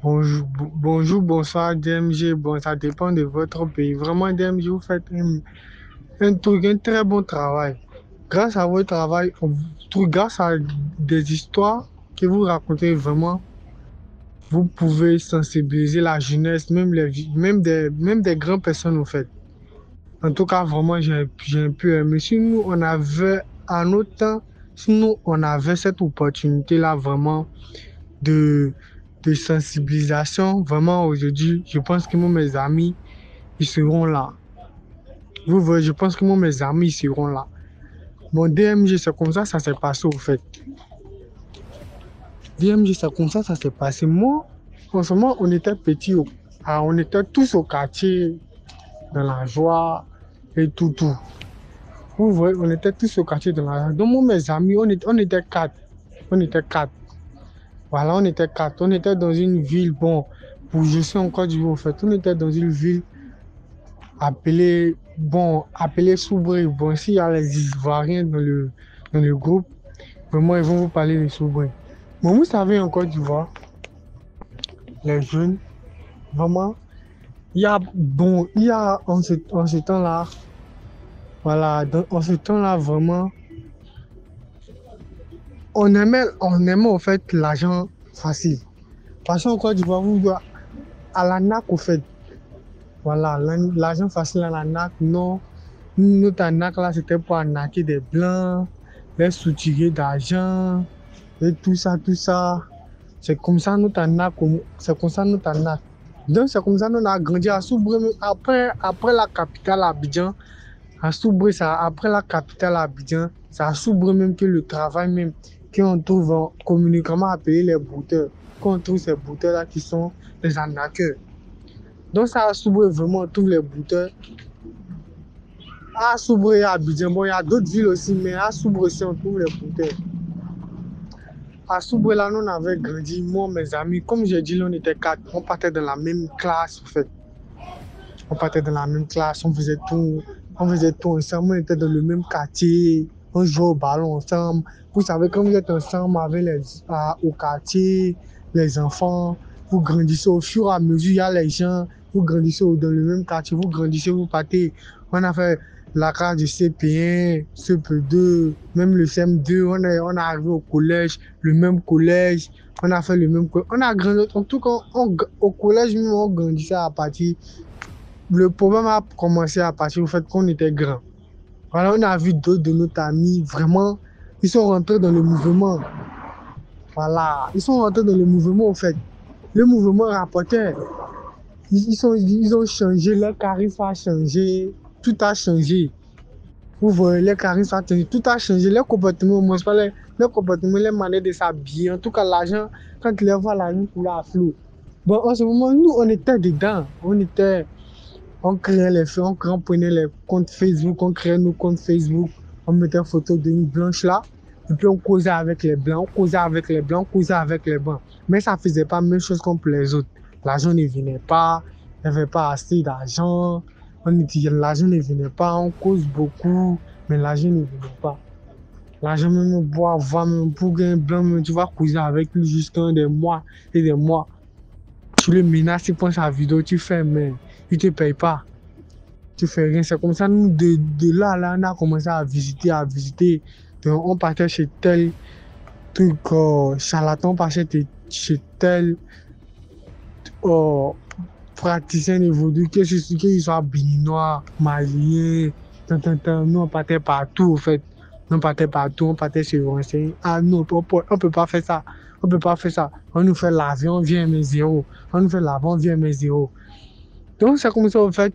Bonjour, bonsoir DMG. Bon, ça dépend de votre pays. Vraiment, DMG, vous faites un très bon travail. Grâce à votre travail, grâce à des histoires que vous racontez vraiment, vous pouvez sensibiliser la jeunesse, même des grandes personnes, en fait. En tout cas, vraiment, j'ai un peu aimé. Si nous, on avait, à notre temps, si nous, on avait cette opportunité-là, vraiment, de sensibilisation, vraiment, aujourd'hui, je pense que moi, mes amis, ils seront là. Vous voyez, je pense que moi, mes amis, ils seront là. Bon, DMG, c'est comme ça s'est passé au fait. DMG, c'est comme ça s'est passé. Moi, en ce moment, on était petits, on était tous au quartier, dans la joie et tout. Vous voyez, on était tous au quartier dans la joie. Donc, moi, mes amis, on était quatre. On était quatre. Voilà, on était quatre. On était dans une ville, bon, je suis en Côte d'Ivoire, en fait. On était dans une ville appelée Soubré. Bon, s'il y a les Ivoiriens dans le groupe, vraiment, ils vont vous parler de Soubré. Bon, vous savez, en Côte d'Ivoire, les jeunes, vraiment, il y a en ce temps-là, voilà, en ce temps-là, vraiment, on aimait en fait l'argent facile. Parce qu'en Côte d'Ivoire, vous doit à la NAC, au fait. Voilà, l'argent facile à la NAC, non. Notre NAC là, c'était pour arnaquer des blancs, les soutirer d'argent, et tout ça. C'est comme ça notre NAC. Donc c'est comme ça nous on a grandi à Soubré. Après la capitale Abidjan, à Soubré, après la capitale Abidjan, c'est à Soubré même que le travail même, qu'on trouve communiquement appelé les brouteurs. Qu'on trouve ces brouteurs là qui sont les arnaqueurs. Donc ça à Soubré vraiment on trouve les brouteurs. À Soubré et à Abidjan, bon il y a d'autres villes aussi, mais à Soubré aussi on trouve les brouteurs. À Soubré là, nous on avait grandi, moi, mes amis, comme j'ai dit, là, on était quatre, on partait dans la même classe, en fait. On partait dans la même classe, on faisait tout ensemble, on était dans le même quartier, on jouait au ballon ensemble. Vous savez, quand vous êtes ensemble avec au quartier, les enfants, vous grandissez au fur et à mesure, il y a les gens, vous grandissez dans le même quartier, vous grandissez, vous partez. On a fait la classe du CP1, CP2, même le CM2, on est arrivé au collège, le même collège, on a fait le même collège. On a grandi, en tout cas, au collège, même, on grandissait à partir. Le problème a commencé à partir du fait qu'on était grand. Voilà, on a vu d'autres de nos amis, vraiment, ils sont rentrés dans le mouvement. Voilà, ils sont rentrés dans le mouvement, en fait. Le mouvement rapportait. Ils ont changé, leur charisme a changé, tout a changé. Vous voyez, leur charisme a changé, tout a changé. Leur comportement, moi, leur comportement, leur manière de s'habiller. En tout cas, l'argent, quand ils les voient, la nuit coulait à flot. Bon, en ce moment, nous, on était dedans. On créait les faits, on prenait les comptes Facebook, on créait nos comptes Facebook, on mettait une photo d'une blanche là, et puis on causait avec les blancs, on causait avec les blancs. Mais ça faisait pas la même chose comme pour les autres. L'argent ne venait pas, il n'y avait pas assez d'argent, l'argent ne venait pas, on cause beaucoup, mais l'argent ne venait pas. L'argent même boire, même pour gagner blanc, même, tu vas causer avec lui jusqu'à des mois et des mois. Tu le menaces, tu prends sa vidéo, tu fais, mais il ne te paye pas. Tu fais rien. C'est comme ça, nous, de là, on a commencé à visiter. Donc, on partait chez tel truc, charlatan, on partait chez tel praticien de vaudou, qu'il soit béninois, malien, nous, on partait partout, en fait. On partait se renseigner. Ah non, on peut pas faire ça. On nous fait l'avion, on vient mes zéro. Donc c'est comme ça, en fait,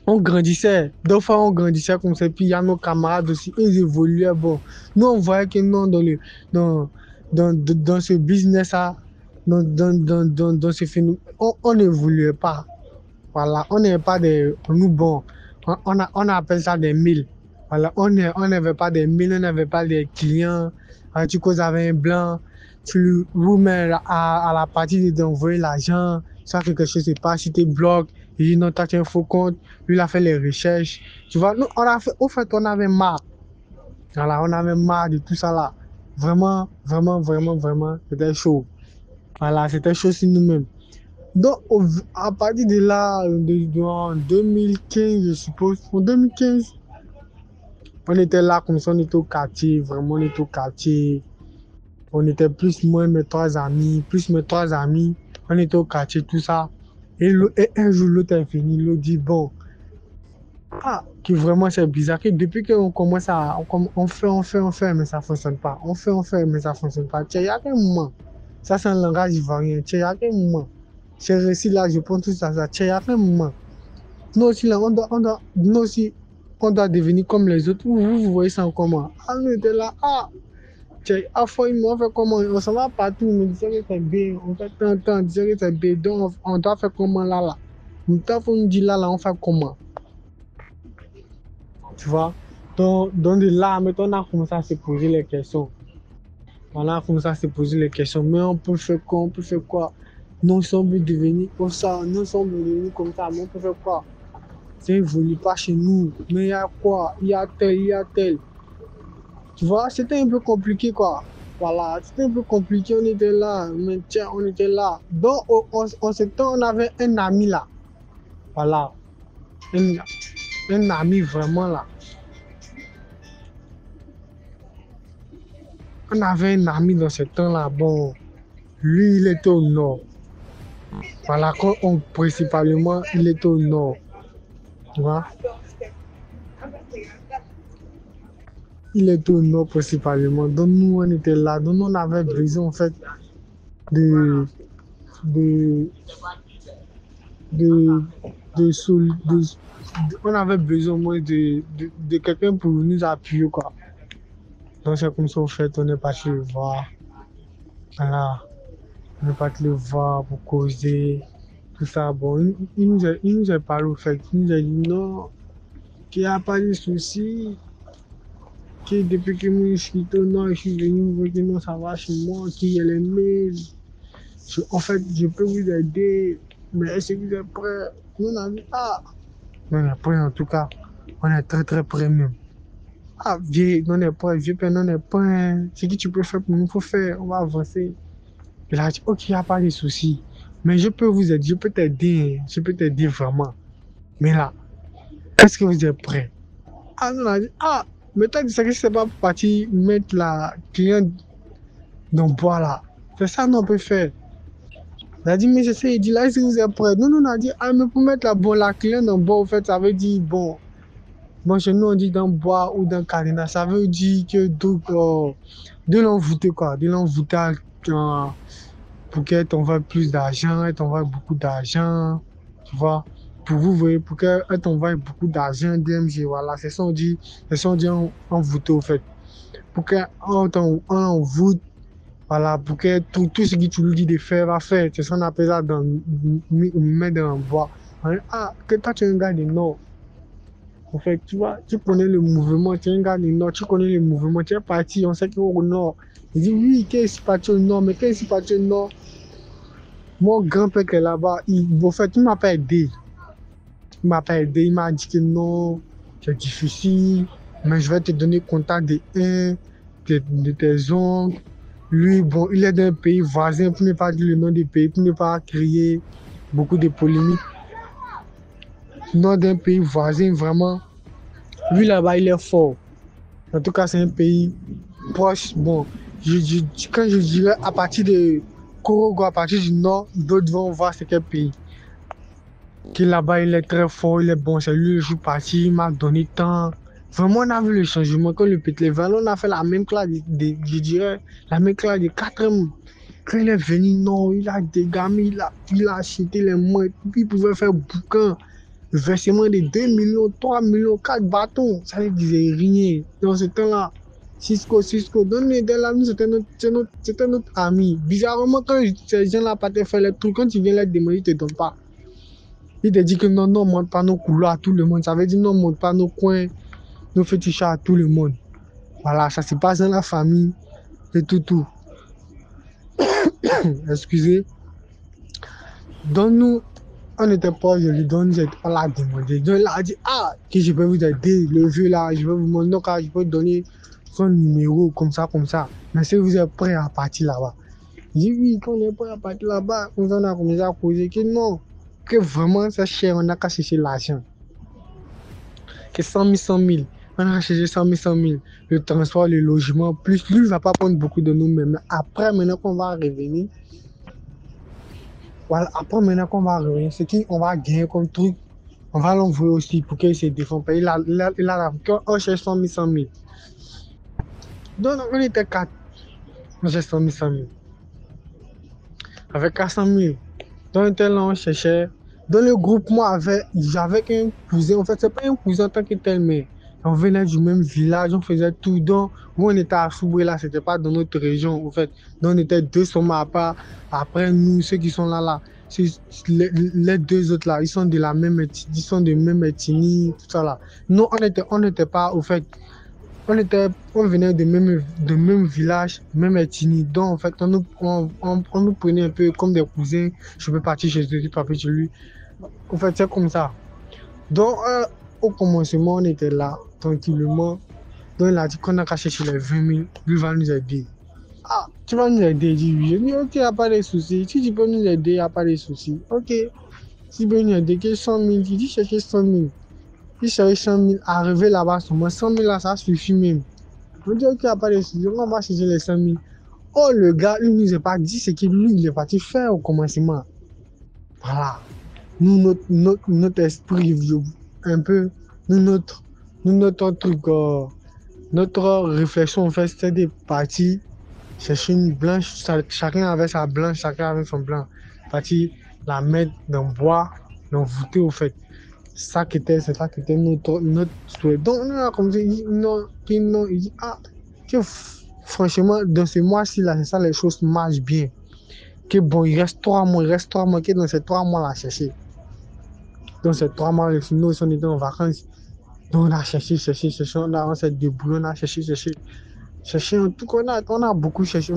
on grandissait. Deux fois, on grandissait comme ça. Puis il y a nos camarades aussi, ils évoluaient. Bon, nous, on voyait que non, dans ce business-là, dans ce phénomène, on n'évoluait pas. Voilà, on n'est pas des. Nous, bon, on appelle ça des milles. Voilà, on n'avait pas des milles, on n'avait pas des clients. Tu causes avec un blanc, tu vous mets à la partie d'envoyer l'argent, ça quelque chose se passe, tu te bloques, il dit non, t'as un faux compte, lui il a fait les recherches. Tu vois, nous, on avait marre. Voilà, on avait marre de tout ça là. Vraiment, c'était chaud. Voilà, c'était chaud sur nous-mêmes. Donc, à partir de là, en 2015, je suppose, en 2015, on était là comme ça, on était au quartier, vraiment, on était au quartier. On était moi et mes trois amis, on était au quartier, tout ça. Et un jour, l'autre est venu, l'autre dit, bon, que vraiment c'est bizarre, que depuis qu'on commence on fait, mais ça fonctionne pas. On fait, mais ça fonctionne pas. Tiens, il y a qu'un moment. Ça, c'est un langage ivoirien. Tiens, il y a qu'un moment. J'ai réussi là, je prends tout ça. Tiens, il y a qu'un moment. Nous aussi, là, nous aussi, on doit devenir comme les autres. Vous voyez ça comment? Ah, nous était là, à fois, on fait comment? On s'en va partout, on disait que c'est bien, on fait tant, on disait que c'est bien, donc on doit faire comment là? Nous nous dit là, on fait comment? Tu vois? Donc de là, maintenant, on a commencé à se poser les questions. On a commencé à se poser les questions, mais on peut faire quoi? On peut faire quoi? Nous sommes devenus comme ça, nous sommes devenus comme ça, mais on peut faire quoi? Ça évolue pas chez nous, mais il y a quoi? Il y a tel, il y a tel. Tu vois, c'était un peu compliqué, quoi. Voilà, c'était un peu compliqué, on était là, mais tiens, on était là. Donc, en ce temps, on avait un ami là. Voilà, un ami vraiment là. On avait un ami dans ce temps-là. Bon, lui, il était au nord. Voilà, principalement, il était au nord. Tu vois? Il était au nord principalement. Donc, nous, on était là. Donc, on avait besoin, en fait, de, de, de, on avait besoin, moi, de quelqu'un pour nous appuyer, quoi. Donc, c'est comme ça, en fait, on est parti le voir. Voilà. On est parti le voir pour causer. Tout ça, bon, il nous a parlé au fait, il nous a dit non, qu'il n'y a pas de souci, que depuis que moi je suis au nord, je suis venu vous dire non, ça va chez moi, qu'il y a les mails. En fait, je peux vous aider, mais est-ce que vous êtes prêts? Nous, on a dit, on est prêts en tout cas, on est très très prêts même. Vieux, on est prêts, vieux père, on est prêts, ce que tu peux faire pour nous, il faut faire, on va avancer. Il a dit, ok, il n'y a pas de souci. Mais je peux vous aider, je peux t'aider vraiment. Mais là, est-ce que vous êtes prêts? On a dit, mais t'as dit ça que c'est pas parti mettre la cliente dans le bois là. C'est ça qu'on peut faire. On a dit, mais c'est ça, il dit là, est-ce que vous êtes prêts? Nous, on a dit, mais pour mettre la cliente dans le bois, en fait, ça veut dire, bon, chez nous, on dit dans le bois ou dans le cadenas, ça veut dire que de l'envoûter, quoi, de l'envoûter pour qu'elle t'envoie plus d'argent, elle t'envoie beaucoup d'argent, tu vois. Pour vous, voyez, pour qu'elle t'envoie beaucoup d'argent, DMG, voilà, c'est ça on dit envoûter au fait. Pour qu'elle envoûte, voilà, pour que tout ce que tu lui dis de faire, va faire. C'est ça on appelle ça mettre dans le bois. Que toi tu es un gars du Nord. En fait, tu vois, tu connais le mouvement, tu es un gars du Nord, tu connais le mouvement, tu es parti, on sait qu'au Nord. Il dit oui, qu'est-ce qui est parti au Nord, mais qu'est-ce qui est parti au Nord? Mon grand-père qui est là-bas, il m'a pas aidé. Il m'a dit que non, c'est difficile, mais je vais te donner contact de tes oncles. Lui, bon, il est d'un pays voisin, pour ne pas dire le nom du pays, pour ne pas créer beaucoup de polémiques. Nom d'un pays voisin, vraiment. Lui, là-bas, il est fort. En tout cas, c'est un pays proche. Bon, quand je dirais à partir de Korogo, à partir du nord, d'autres vont voir c'est quel pays. Qui là-bas, il est très fort, il est bon. C'est lui, je suis parti, il m'a donné tant. Vraiment, on a vu le changement. Quand le Pétleval, on a fait la même classe, je dirais, la même classe de 4e. Quand il est venu, non, il a dégamé, il a acheté les mains, il pouvait faire bouquin. Versement de 2 millions, 3 millions, 4 bâtons. Ça ne disait rien. Dans ce temps-là, Cisco, donne-nous là, c'était notre ami. Bizarrement, quand ces gens-là partaient faire les trucs, quand tu viens les demander, ils ne te donnent pas. Il te dit que non, on ne monte pas nos couloirs à tout le monde. Ça veut dire non, on ne monte pas nos coins, nos fétichats à tout le monde. Voilà, ça se passe dans la famille et tout. Excusez. Donne-nous, on n'était pas, je lui donne, on l'a demandé. Donc il a dit, que je peux vous aider, le vieux là, je vais vous montrer, je peux donner son numéro, comme ça. Mais si vous êtes prêt à partir là-bas. Il dit oui, quand on est prêt à partir là-bas, on a commencé à causer que non, que vraiment c'est cher, on n'a qu'à chercher l'argent. Que 100 000. On a cherché 100 000. Le transport, le logement, plus lui, il ne va pas prendre beaucoup de nous-mêmes. Mais après, maintenant qu'on va revenir, voilà, c'est qu'on va gagner comme truc. On va l'envoyer aussi pour qu'il se défende. Il a on cherche 100 000. Donc, on était 4. On cherche 100 000. Avec 400 000. Donc, on était là, on cherchait. Dans le groupe, moi, j'avais un cousin. En fait, c'est pas un cousin en tant que tel, mais on venait du même village, on faisait tout. Donc, où on était à Souboué, là, c'était pas dans notre région, en fait. Donc, on était deux sommets à part. Après, nous, ceux qui sont là, les deux autres, là, ils sont de la même ethnie, ils sont de même ethnie, tout ça, là. Nous, on n'était pas, au fait, on venait de même village, même ethnie. Donc, en fait, on nous prenait un peu comme des cousins. Je peux partir chez eux, tu peux partir chez lui. En fait, c'est comme ça. Donc, au commencement, on était là, tranquillement. Donc, il a dit qu'on a caché chez les 20 000, lui va nous aider. Ah, tu vas nous aider? Il dit oui. J'ai dit, ok, il n'y a pas de souci. Si tu peux nous aider, il n'y a pas de souci. Ok. Si tu peux nous aider, que 100 000, il dit chercher 100 000. Il cherche 100 000, arrivé là-bas, seulement 100 000 là, ça suffit même. On dit, ok, il n'y a pas de souci, on va chercher les 100 000. Oh, le gars, il ne nous a pas dit ce qu'il lui, il est parti faire au commencement. Voilà. Nous, notre esprit, un peu, notre truc, notre réflexion, en fait, c'était de partir chercher une blanche, chacun avait sa blanche, chacun avait son blanc. Partir la mettre dans le bois, l'envoûter, au fait. C'est ça qui était notre souhait. Donc, on a comme dit, non, il dit, ah, que franchement, dans ce mois-ci, là, c'est ça, les choses marchent bien. Que bon, il reste 3 mois, que dans ces 3 mois, là, chercher. Dans ces 3 mois, les finaux, ils sont été en vacances. Donc, on a cherché, on s'est débrouillé, on a cherché. En tout cas, on a beaucoup cherché,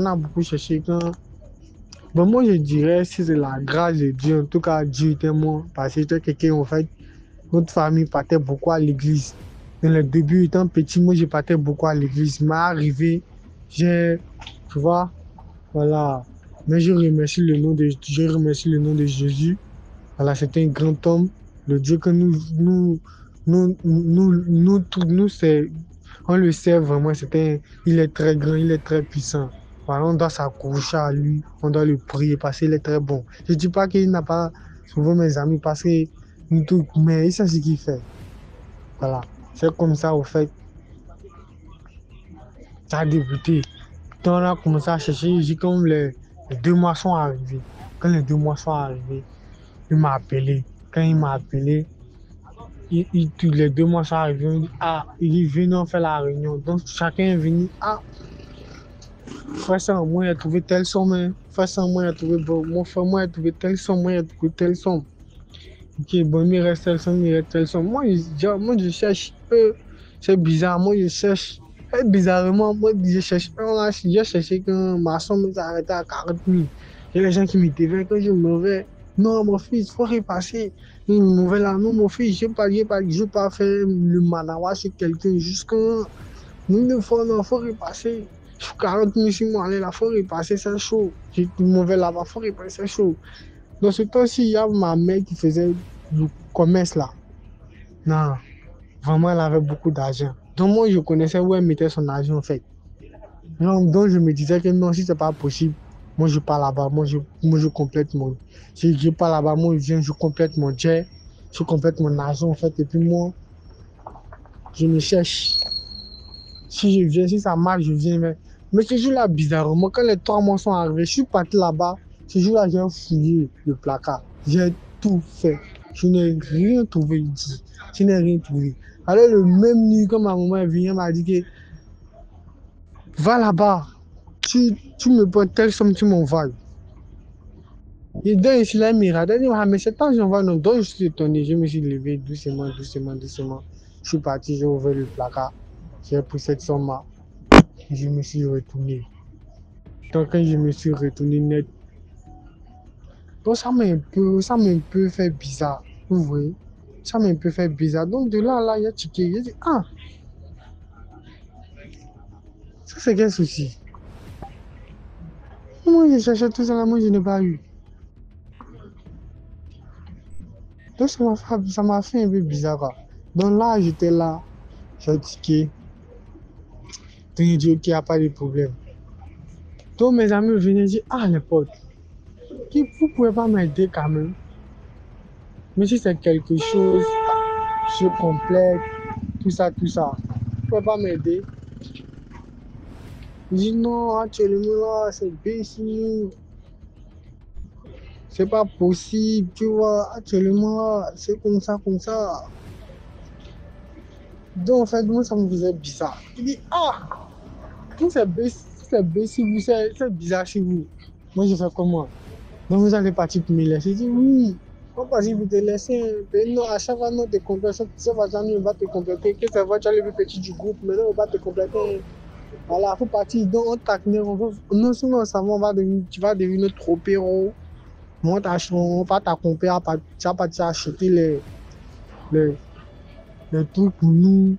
Bon, moi, je dirais, si c'est la grâce de Dieu, en tout cas, Dieu était moi, parce que j'étais quelqu'un, en fait, notre famille partait beaucoup à l'église. Dans le début, étant petit, moi, je partais beaucoup à l'église. Mais arrivé, tu vois, voilà. Mais je remercie le nom de Jésus. Voilà, c'était un grand homme. Le Dieu que on le sait vraiment, il est très grand, il est très puissant. Voilà, on doit s'accrocher à lui, on doit le prier parce qu'il est très bon. Je ne dis pas qu'il n'a pas souvent mes amis parce que mais il sait ce qu'il fait. Voilà, c'est comme ça, au fait, ça a débuté. Quand on a commencé à chercher, j'ai comme les 2 mois sont arrivés. Quand les 2 mois sont arrivés, il m'a appelé. Quand il m'a appelé, les 2 mois sont arrivés, il dit, ah, il dit, venez, on fait la réunion. Donc, chacun est venu, ah, frère, ça, moi, il a trouvé telle somme, hein. Frère, ça, moi, il a trouvé, bon, mon frère, moi, il a trouvé telle somme, moi, il a trouvé telle somme. Ok, bon, il me reste telle somme, il reste telle somme. Moi, je cherche, c'est bizarre, moi, je cherche. Et bizarrement, moi, je cherche, j'ai cherché que ma somme s'est arrêtée à 40 000. Il y a les gens qui m'étaient quand je me vais, non, mon fils, il faut repasser. Il me là, non, mon fils, je ne vais pas faire le manawa sur quelqu'un jusqu'à. Nous, il faut repasser. 40 000 sur moi, allez, là, il faut repasser, c'est chaud. Je me vais là-bas, il faut repasser, c'est chaud. Dans ce temps-ci, il y a ma mère qui faisait du commerce là. Non, vraiment, elle avait beaucoup d'argent. Donc, moi, je connaissais où elle mettait son argent en fait. Donc, je me disais que non, si c'est pas possible, moi, je pars là-bas. Moi, je complète mon. Si je pars là-bas, moi, je viens, je complète mon jet, je complète mon argent en fait. Et puis, moi, je me cherche. Si je viens, si ça marche, je viens. Mais ce jour-là, bizarrement, quand les 3 mois sont arrivés, je suis parti là-bas. Ce jour-là, j'ai fouillé le placard. J'ai tout fait. Je n'ai rien trouvé ici. Je n'ai rien trouvé. Alors, le même nuit, quand ma maman est venue, elle m'a dit que va là-bas. Tu me prends telle somme, tu m'envoies. Et donc, il a mis elle dit, ah, mais c'est temps, j'envoie. Donc, je suis étonné. Je me suis levé doucement. Je suis parti, j'ai ouvert le placard. J'ai pris cette somme-là. Je me suis retourné. Donc, quand je me suis retourné net, donc ça m'a un peu fait bizarre. Vous voyez? Ça m'a un peu fait bizarre. Donc, de là, il y a tiqué. J'ai dit, ah, ça c'est quel souci? Moi, je cherchais tout ça là, moi, je n'ai pas eu. Donc, ça m'a fait un peu bizarre, quoi. Donc là, j'étais là, j'ai tiqué. Donc, j'ai dit, ok, il n'y a pas de problème. Donc, mes amis venaient dire, ah, les potes, vous ne pouvez pas m'aider quand même. Mais si c'est quelque chose, je complète, tout ça, vous ne pouvez pas m'aider. Je dis non, actuellement là, c'est ici. c'est pas possible, tu vois, actuellement, c'est comme ça, comme ça. Donc, en fait, moi, ça me faisait bizarre. Il dit, ah, si c'est vous, c'est bizarre chez vous. Moi, je fais comment? Donc, vous allez partir pour me laisser. Je dis, oui, on va partir pour te laisser. Mais non, à chaque fois, non, tes complétions, cette fois, on va te compléter. Que ça va, tu es le plus petit du groupe, maintenant, on va te compléter. Voilà, il faut partir. Donc, on taquine, non, sinon, ça va, tu vas devenir trop héros. On va t'accompagner, tu vas partir acheter les, les trucs pour nous,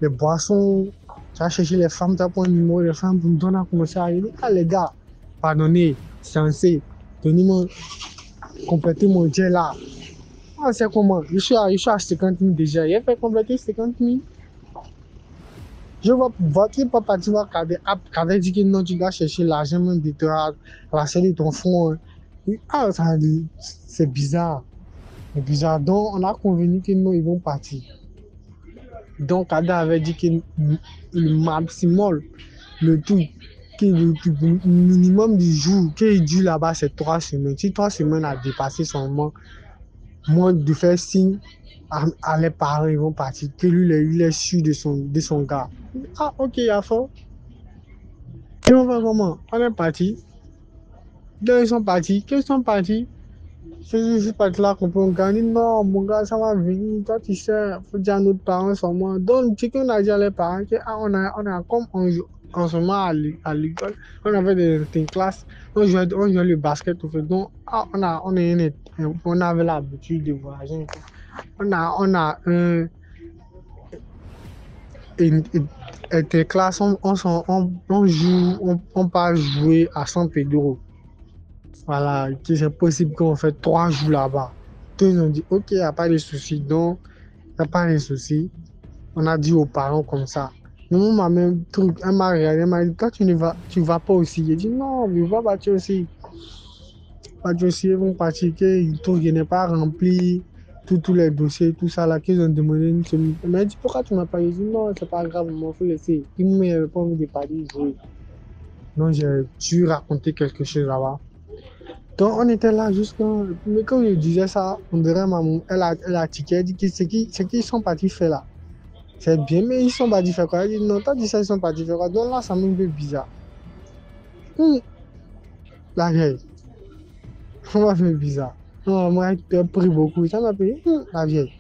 les boissons. Tu vas chercher les femmes, tu vas prendre le numéro des femmes pour nous donner à commencer à dire, ah les gars, pardonnez, censé, donnez-moi, compléter mon jet là. Ah, c'est comment? Je suis à 50 000 déjà. Il a fait compléter 50 000. Je vois votre papa, tu vois, quand dit que non, tu dois chercher l'argent même de toi, lâcher de ton fonds. Ah, c'est bizarre. C'est bizarre. Donc, on a convenu que non, ils vont partir. Donc, Ada avait dit que le maximum, le tout, que le minimum du jour qu'il dure là-bas, c'est 3 semaines. Si 3 semaines a dépassé seulement, moi, de faire signe à les parents, ils vont partir. Que lui, il est sûr de son gars. Ah, ok, à fond. Et on va comment? On est parti. Deux, ils sont partis. Qu'ils sont partis? Je suis parti là, qu'on peut gagner. Non, mon gars, ça va venir. Toi, tu sais, faut dire à nos parents seulement. Donc, ce qu'on a dit à les parents, que, ah, on a comme en ce moment à l'école, on avait des classes, on jouait le basket, tout fait. Donc, ah, on avait l'habitude de voyager. On a des classes, on joue, on part jouer à San Pedro. Voilà, que c'est possible qu'on fait 3 jours là-bas. Tous ils ont dit, ok, il n'y a pas de souci. Donc, il n'y a pas de souci. On a dit aux parents comme ça. Maman m'a même truc, elle m'a regardé, elle m'a dit, toi, tu vas pas aussi. J'ai dit, non, mais va partir aussi. Partir aussi, ils vont partir, que le truc n'est pas rempli, tous les dossiers, tout ça là, qu'ils ont demandé une semaine. Elle m'a dit, pourquoi tu m'as pas dit? J'ai dit, non, c'est pas grave, il faut laisser. Il ne m'a pas envie de partir jouer. Donc, j'ai dû raconter quelque chose là-bas. Donc, on était là jusqu'à. Mais quand je disais ça, on dirait maman, elle a tiqué, elle dit que c'est qu'ils sont partis faire là. C'est bien, mais ils sont partis faire quoi? Elle dit non, t'as dit ça, ils sont partis faire quoi? Donc là, ça me fait bizarre. La vieille, ça m'a fait bizarre. Non, moi, tu as pris beaucoup, ça m'a payé. La vieille.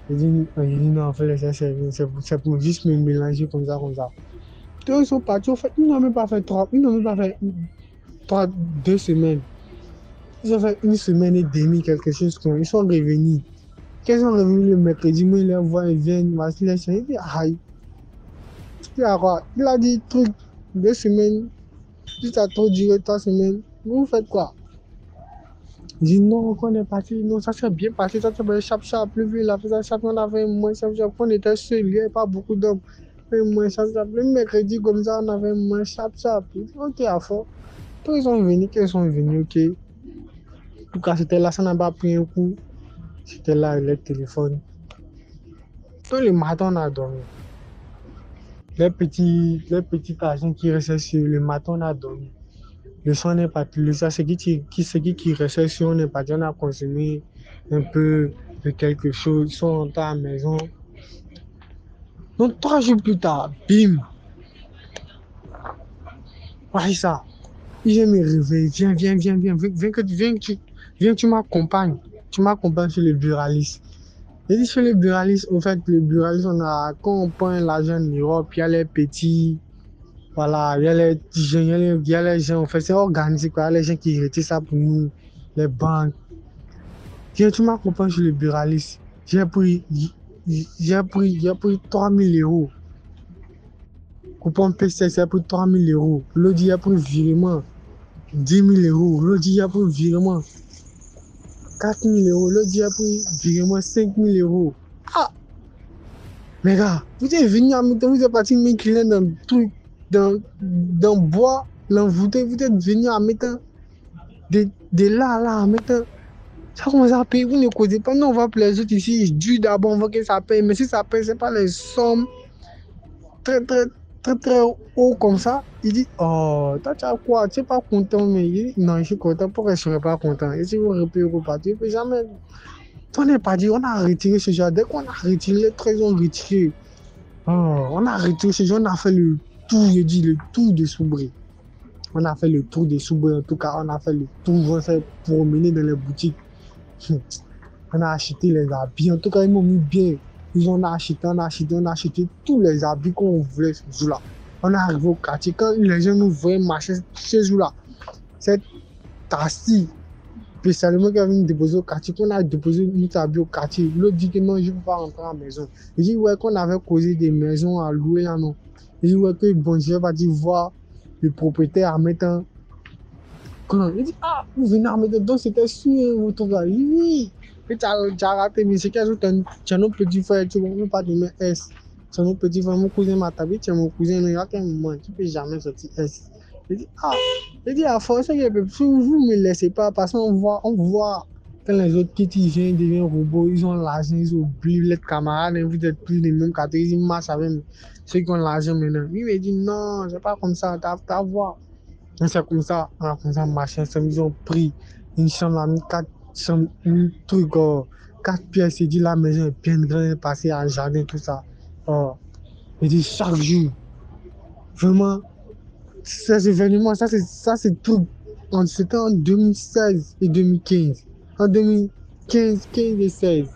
Je dis non, en fait, c'est pour juste me mélanger comme ça, comme ça. Donc, ils sont partis, en fait, ils n'ont même pas fait 2 semaines. Ils ont fait 1 semaine et demie, quelque chose comme ça. Ils sont revenus. Quand ils sont revenus le mercredi, moi, ils les voient, ils viennent, ils les ils disent, aïe. Il a dit, truc, 2 semaines. Si ça a trop duré 3 semaines, vous faites quoi? Je dis, non, quand on est parti, non, ça s'est bien passé, ça s'est passé chap, plus vite, la fait ça, chap, on avait moins chap, on était seuls, il n'y avait pas beaucoup d'hommes. Moins chap, le mercredi, comme ça, on avait moins chap. Ok, à fond. Quand ils sont venus, ok. En tout cas, c'était là, ça n'a pas pris un coup. C'était là, le téléphone. Tout le matin, on a dormi. Les petits agents qui restaient sur le matin, on a dormi. Le soir, on est parti. Le soir, c'est qui restait sur, on est parti, on a consommé un peu de quelque chose. Ils sont rentrés à la maison. Donc, 3 jours plus tard, bim. Ouais, ça. Je me réveille. Viens, tu m'accompagnes. Tu m'accompagnes sur le buraliste. J'ai dit sur le buraliste, au fait, le buraliste, quand on prend l'argent en Europe, il y a les petits, voilà, il y a les jeunes, il y a les gens, en fait, c'est organisé, quoi. Il y a les gens qui retirent ça pour nous, les banques. Viens, tu m'accompagnes sur le buraliste. J'ai pris 3 000 euros. Coupon PC, j'ai pris 3 000 euros. L'autre, il a pris virement 10 000 euros. L'autre, il a pris virement 4 000 euros. L'autre, il a pris virement 5 000 euros. Ah! Mais gars, vous êtes venu à mettre, vous êtes parti m'incliner dans le truc, dans le bois, l'envoûter. Vous êtes venu à mettre de là, à mettre. Ça commence à payer. Vous ne causez pas. Non, on va pour les autres ici. Du d'abord, on voit que ça paye. Mais si ça paye, ce n'est pas les sommes très très très haut comme ça. Il dit, oh, toi tu as quoi? Tu n'es pas content, mais il dit, non, je suis content. Pourquoi je ne serais pas content? Et si vous repartir, tu ne peux jamais. On n'est pas dit, on a retiré ce genre. Dès qu'on a retiré les 13, on a retiré. Oh, on a retiré ce genre, on a fait le tour, je dis, le tour de Soubré. On a fait le tour des Soubré, en tout cas, on a fait le tour, on s'est promené dans les boutiques. On a acheté les habits, en tout cas, ils m'ont mis bien. Ils ont acheté, on a acheté tous les habits qu'on voulait ce jour-là. On est arrivé au quartier, quand les gens nous voyaient marcher ce jour-là, c'est assis. Spécialement quand on déposé au quartier, qu'on a déposé notre habit au quartier. L'autre dit que non, je ne peux pas rentrer à la maison. Il dit ouais, qu'on avait causé des maisons à louer là, non. Il dit ouais, que bon, je vais pas dire voir le propriétaire à mettre un. Il dit ah, vous venez à mettre donc c'était sûr votre gars. Il dit oui. Et tu as raté, mais c'est qu'un jour, tu as nos petits frères, tu ne peux pas donner S. Tu as nos petits frères, mon cousin m'a tapé, tu as mon cousin, il y a qu'un moment, tu ne peux jamais sortir S. Il dit ah, il dit à force, si vous ne me laissez pas, parce qu'on voit quand les autres petits jeunes deviennent robots, ils ont l'argent, ils oublient les camarades, vous êtes plus les mêmes catégories, ils marchent avec ceux qui ont l'argent maintenant. Lui, il me dit non, c'est pas comme ça, t'as voir. C'est comme ça, on a comme ça marché, ils ont pris une chambre, là, un truc, 4 pièces, il dit la maison est bien grande, passée à un jardin, tout ça. Il dit chaque jour, vraiment, ces événements, ça c'est tout. C'était en 2016 et 2015. En 2015, 15 et 16.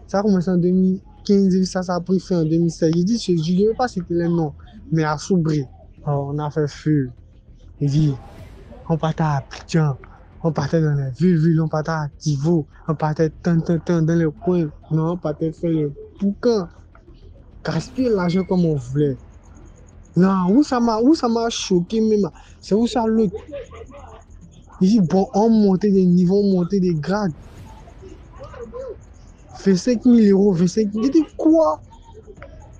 Ça a commencé en 2015 et ça a pris fin en 2016. Il dit, je ne sais pas c'était les noms, mais à Soubré, on a fait feu. Il dit, on partait à Abidjan, on partait dans les villes, on partait à Tivo, on partait tant dans les coins. Non, on partait faire le boucan. Gaspiller l'argent comme on voulait. Non, où ça m'a choqué même, c'est où ça l'autre. Il dit, bon, on montait des niveaux, on montait des grades. 25 000 €, 25 000. Il dit, quoi?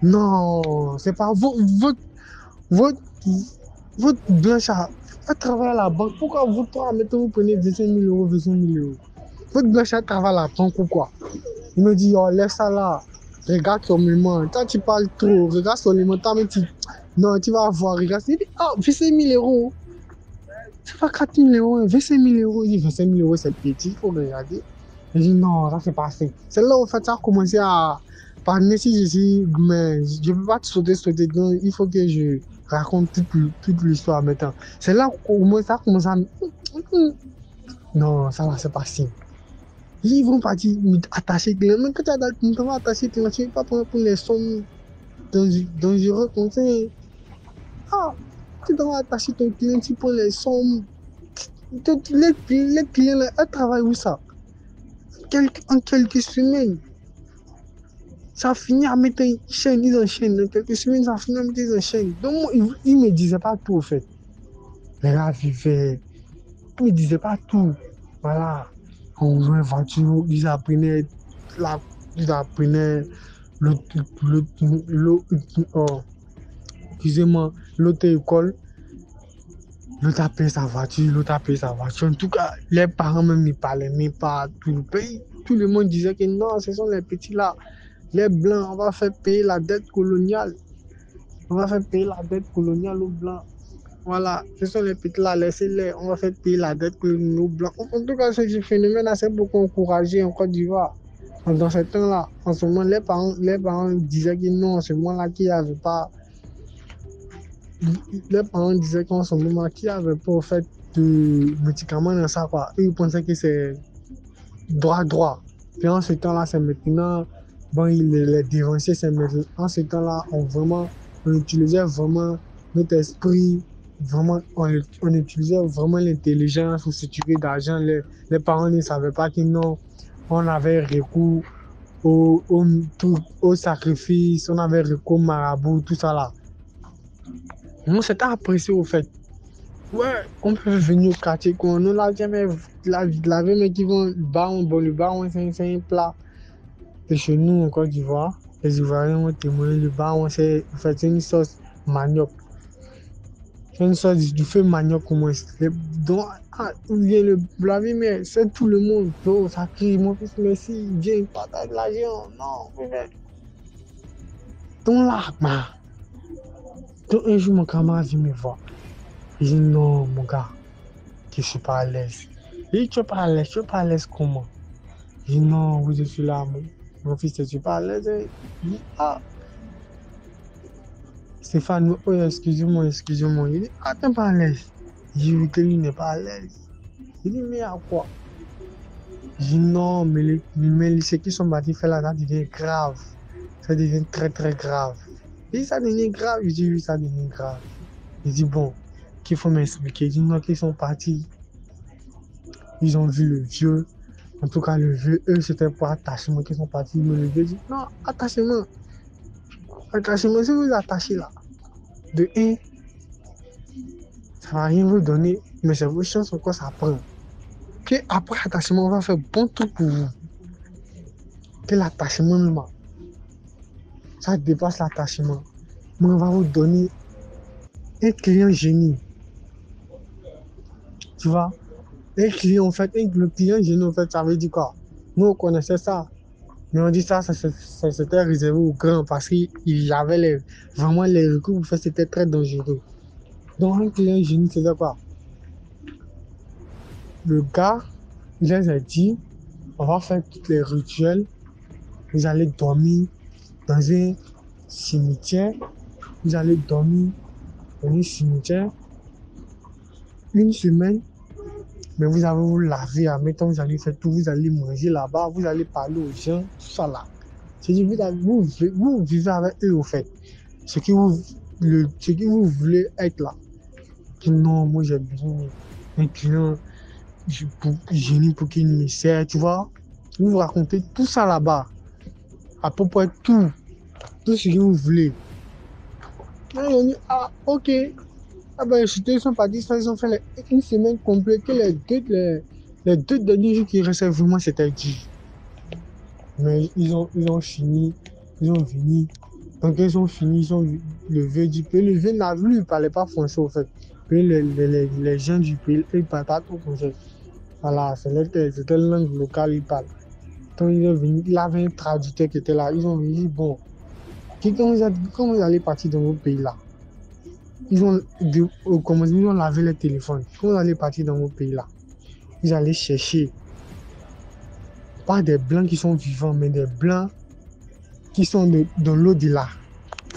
Non, c'est pas votre blanche à travailler à la banque. Pourquoi vous trois, mettons, vous prenez 25 000 €, 25 000 €? Votre blanche à travailler à la banque ou quoi? Il me dit, oh, laisse ça là. Regarde sur mes mains. Toi, tu parles trop. Regarde sur les mains. Non, tu vas voir. Regarde. Il dit, oh, 25 000 €. C'est pas 4 000 €, 25 000 €. Il dit 25 000 € c'est petit, il faut regarder. Il dit non, ça c'est pas assez. C'est là où en fait ça a commencé à parler si je dis, mais je ne peux pas sauter dedans, il faut que je raconte toute l'histoire maintenant. C'est là où moins ça a commencé à. Non, ça va, c'est pas si. Ils vont pas dire attacher tes mains. Quand tu vas attacher tes mains, tu ne vas pas prendre pour les sommes dangereuses comme ça. Ah, tu dois attacher ton client, tu prends les sommes. Les clients, là, ils travaillent où ça? En quelques semaines, ça finit à mettre une chaîne, ils enchaînent. En quelques semaines, ça finit à mettre une chaîne. Donc, ils ne me disaient pas tout, en fait. Les gars vivaient. Ils ne me disaient pas tout. Voilà. On jouait voiture, ils apprenaient l'autre école. L'autre a payé sa voiture, En tout cas, les parents même ne parlaient même pas à tout le pays. Tout le monde disait que non, ce sont les petits là, les blancs, on va faire payer la dette coloniale. On va faire payer la dette coloniale aux blancs. Voilà, ce sont les petits là, laissez-les, on va faire payer la dette coloniale aux blancs. En tout cas, ce phénomène a c'est beaucoup encouragé en Côte d'Ivoire. Dans ce temps-là, en ce moment, les parents disaient que non, c'est moi là qui n'avait pas. Les parents disaient qu'en ce moment, qui n'avait pas au fait de médicaments dans ça, quoi. Ils pensaient que c'est droit. Puis en ce temps-là, c'est maintenant, bon, les dévancés, c'est maintenant. En ce temps-là, on utilisait vraiment notre esprit, vraiment, on utilisait vraiment l'intelligence pour se tuer d'argent. Les parents ne savaient pas que non, on avait recours au sacrifice, on avait recours au marabout, tout ça là. Moi, c'était apprécié au fait. Ouais, on peut venir au quartier, qu'on nous l'a jamais lavé, mais qui vont le baron, c'est un plat. Et chez nous, en Côte d'Ivoire, les Ivoiriens ont témoigné, le baron, c'est une sauce manioc. C'est une sorte du feu manioc comment donc il vient le laver, mais c'est tout le monde. Donc ça crie, mon fils, merci, viens, partage l'argent. Non, donc là, Donc un jour, mon camarade vient me voir. Il dit non, mon gars, je suis pas à l'aise. Il dit tu es pas à l'aise, comment? Je dis non, oui, je suis là, mon fils, je suis pas à l'aise. Il dit ah, Stéphane, oh, excusez-moi. Il dit ah, t'es pas à l'aise. Je dis que lui n'est pas à l'aise. Il dit mais à quoi? Je dis non, mais ceux qui sont partis faire là, ça devient grave. Ça devient très très grave. Il dit ça devient grave. Je dis oui, ça devient grave. Il dit bon, qu'il faut m'expliquer. Il dit non, qu'ils sont partis. Ils ont vu le vieux. En tout cas, le vieux, eux, c'était pour attachement qu'ils sont partis. Mais le vieux dit non, attachement. Attachement, si vous attachez là, de 1, ça va rien vous donner. Mais c'est vos chances encore ça prend. Puis après attachement, on va faire bon truc pour vous. Que l'attachement, même, ça dépasse l'attachement. Mais on va vous donner un client génie. Tu vois? Un client, en fait, le client génie, en fait, ça veut dire quoi? Nous, on connaissait ça. Mais on dit ça c'était réservé aux grands parce qu'il y avait vraiment les recours pour faire, c'était très dangereux. Donc, un client génie, c'est quoi? Le gars, il les a dit, on va faire tous les rituels. Vous allez dormir dans un cimetière. Vous allez dormir dans un cimetière 1 semaine. Mais vous allez vous laver, admettons, vous allez faire tout, vous allez manger là-bas, vous allez parler aux gens, tout ça là. C'est-à-dire, vous vivez avec eux, au fait. Ce que vous voulez être là. Non, moi j'ai besoin d'un client génie pour qu'il me sert, tu vois. Vous racontez tout ça là-bas. À peu près tout ce que vous voulez. Et on dit, ah, ok. Ah ben, ils sont partis, ils ont fait 1 semaine complète, que les 2 derniers jours qui restaient vraiment, c'était dit. Mais ils ont fini, ils ont fini. Donc ils ont fini, ils ont le vieux du pays. Le vieux n'a vu, il ne parlait pas français au fait. Puis les gens du pays, ils ne parlent pas trop français. Voilà, c'était la langue locale, ils parlent. Donc ils sont venus, il avait un traducteur qui était là. Ils ont dit, bon, quand vous allez partir dans vos pays là, au commencement, ils ont lavé les téléphones. Quand vous allez partir dans vos pays là, vous allez chercher pas des blancs qui sont vivants, mais des blancs qui sont dans l'au-delà.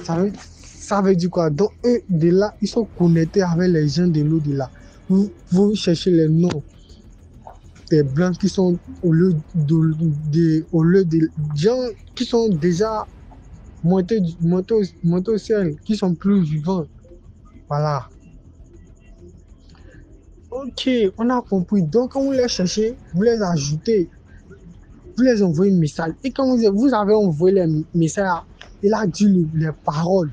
Ça veut dire quoi? Donc eux, de là, ils sont connectés avec les gens de l'au-delà. Vous cherchez les noms des blancs qui sont au lieu de gens qui sont déjà montés au ciel, qui sont plus vivants. Voilà. Ok, on a compris. Donc, quand vous les cherchez, vous les ajoutez. Vous les envoyez un message. Et quand vous avez envoyé les messages, il a dit les paroles.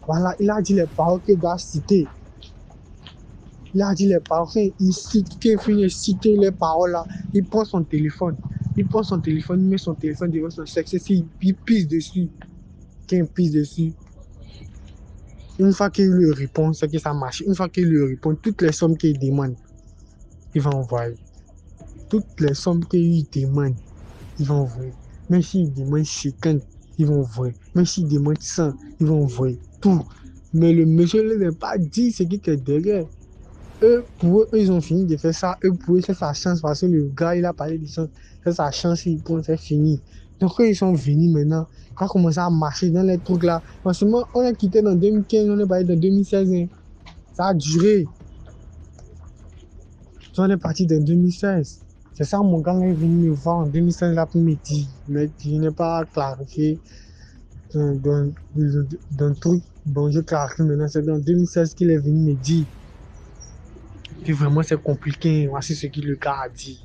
Voilà, il a dit les paroles qu'il doit citer. Il a dit les paroles. Qu'il finit citer les paroles là. Il prend son téléphone. Il met son téléphone devant son sexe. Il pisse dessus. Quand il pisse dessus, une fois qu'il lui répond, c'est que ça marche. Une fois qu'il lui répond, toutes les sommes qu'il demande, il va envoyer. Toutes les sommes qu'il demande, il va envoyer. Même s'il demande 50, il va envoyer. Même s'il demande 100, il va envoyer. Tout. Mais le monsieur ne l'a pas dit ce qui est derrière. Pour eux, ils ont fini de faire ça. Pour eux, c'est sa chance parce que le gars, il a parlé de chance. C'est sa chance, c'est fini. Donc, quand ils sont venus maintenant, quand on a commencé à marcher dans les trucs là, franchement, on a quitté dans 2015, on est parti dans 2016. Hein. Ça a duré. On est parti dans 2016. C'est ça, mon gars est venu me voir en 2016 l'après-midi. Mais je n'ai pas clarifié dans le truc. Bon, je clarifie maintenant. C'est dans 2016 qu'il est venu me dire. Puis vraiment, c'est compliqué. Voici ce que le gars a dit.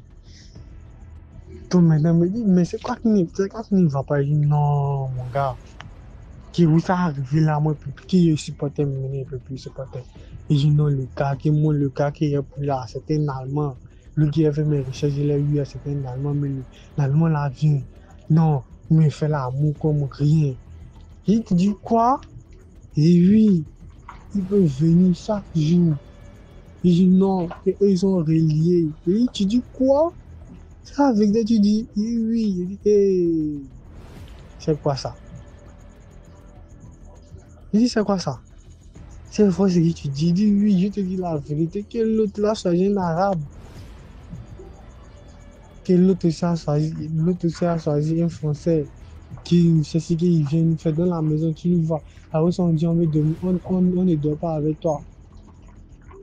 Donc maintenant, me dit, mais c'est quoi qui ne va pas? Je dis, non, mon gars. Qui vous ça arrivé là, moi, qui je supportais, mais je ne peux plus supporter. Et je dis, non, le gars qui est là, c'était un Allemand. Lui qui a fait mes recherches, il a eu, c'était un Allemand, mais l'Allemand là vient. Non, il me fait l'amour comme rien. Et tu dis quoi? Et oui, il peut venir chaque jour. Et je dis non, et eux ils sont reliés. Et tu dis quoi? Ça avec ça tu dis oui. Je dis hey. C'est quoi ça? Je dis c'est quoi ça? C'est vrai ce que tu dis. Dis oui, je te dis la vérité. Que l'autre là soit un arabe. Que l'autre a choisi un français. Qui c'est ce qu'il vient nous faire dans la maison, tu nous vois. Alors on dit on ne dort pas avec toi.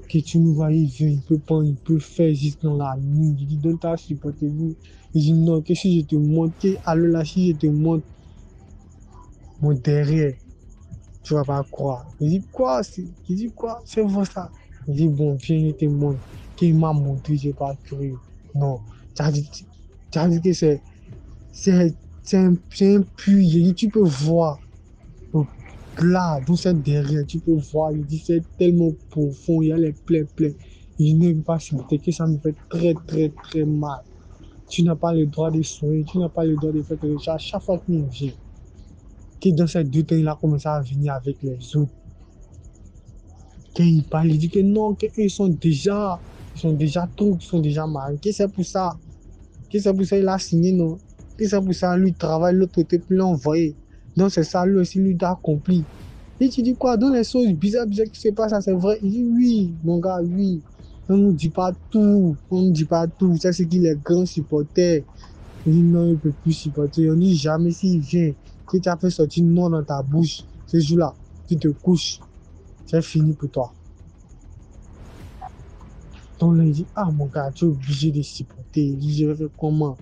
Que tu nous vois, il vient, il peut prendre, il peut faire juste dans la nuit. Il dit donne ta supportez-vous. Il dit non, que si je te montre, alors là, si je te montre mon derrière, tu vas pas croire. Il dit quoi? Il dit quoi? C'est vrai ça. Il dit bon, viens, je te montre. Qu'il m'a montré, j'ai pas cru. Non, tu as dit que c'est un puits. Il dit tu peux voir. Donc, là, dans cette derrière, tu peux voir, il dit c'est tellement profond, il y a les plaies. Je n'aime pas supporter que ça me fait très, très, très mal. Tu n'as pas le droit de soigner, tu n'as pas le droit de faire quelque chose. À chaque fois qu'il vient, que dans ces 2 temps, il a commencé à venir avec les autres. Quand il parle, il dit que non, qu'ils sont déjà tous, ils sont déjà mariés. Que c'est pour ça. Que c'est pour ça qu'il a signé, non. Que c'est pour ça, lui, il travaille, l'autre côté, puis l'envoyer. Donc c'est ça, lui aussi, lui, il a accompli. Et tu dis quoi? Dans les choses bizarres qui se passent, ça c'est vrai. Il dit oui, mon gars, oui. On ne dit pas tout. On ne dit pas tout. Ça, c'est qu'il est grand supporter. Il dit non, il ne peut plus supporter. On ne dit jamais s'il vient, que tu as fait sortir non dans ta bouche, ce jour-là, tu te couches. C'est fini pour toi. Donc là, il dit, ah mon gars, tu es obligé de supporter. Il dit, je vais faire comment?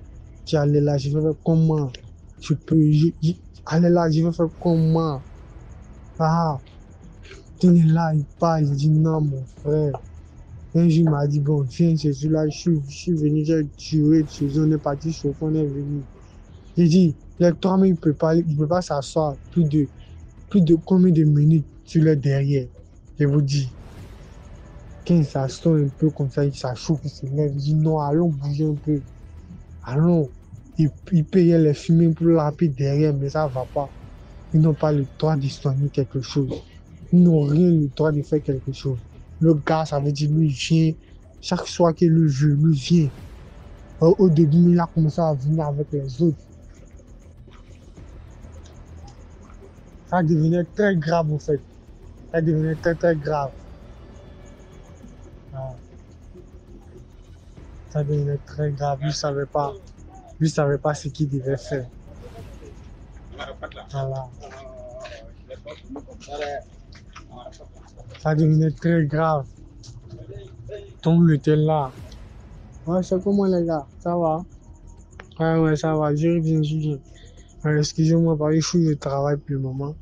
Tu es allé là, je vais faire comment? Tu peux. Allez là, je vais faire comment? Ah, tu es là, il parle, il dit non, mon frère. Un jour, il m'a dit, bon, viens, c'est celui-là, je suis venu, j'ai tué, on est parti chauffer, on est venu. Il dit, les 3 il ne peut pas s'asseoir plus de combien de minutes sur le derrière. Je vous dis, quand il s'assoit un peu comme ça, il s'achoue, il se lève, il dit, non, allons bouger un peu. Allons. Il payait les fumées pour laper derrière, mais ça ne va pas. Ils n'ont pas le droit de soigner quelque chose. Ils n'ont rien le droit de faire quelque chose. Le gars, ça veut dire, lui, vient. Chaque soir qu'il le veut, lui vient. Au début, il a commencé à venir avec les autres. Ça devenait très grave, en fait. Ça devenait très, très grave. Ça devenait très grave. Lui, ne savait pas ce qu'il devait faire. Voilà. Ça devenait très grave. Donc, il était là. Ouais, c'est comment les gars? Ça va? Ouais, ça va. Je reviens. Excusez-moi, parce que je suis au travail pour le moment.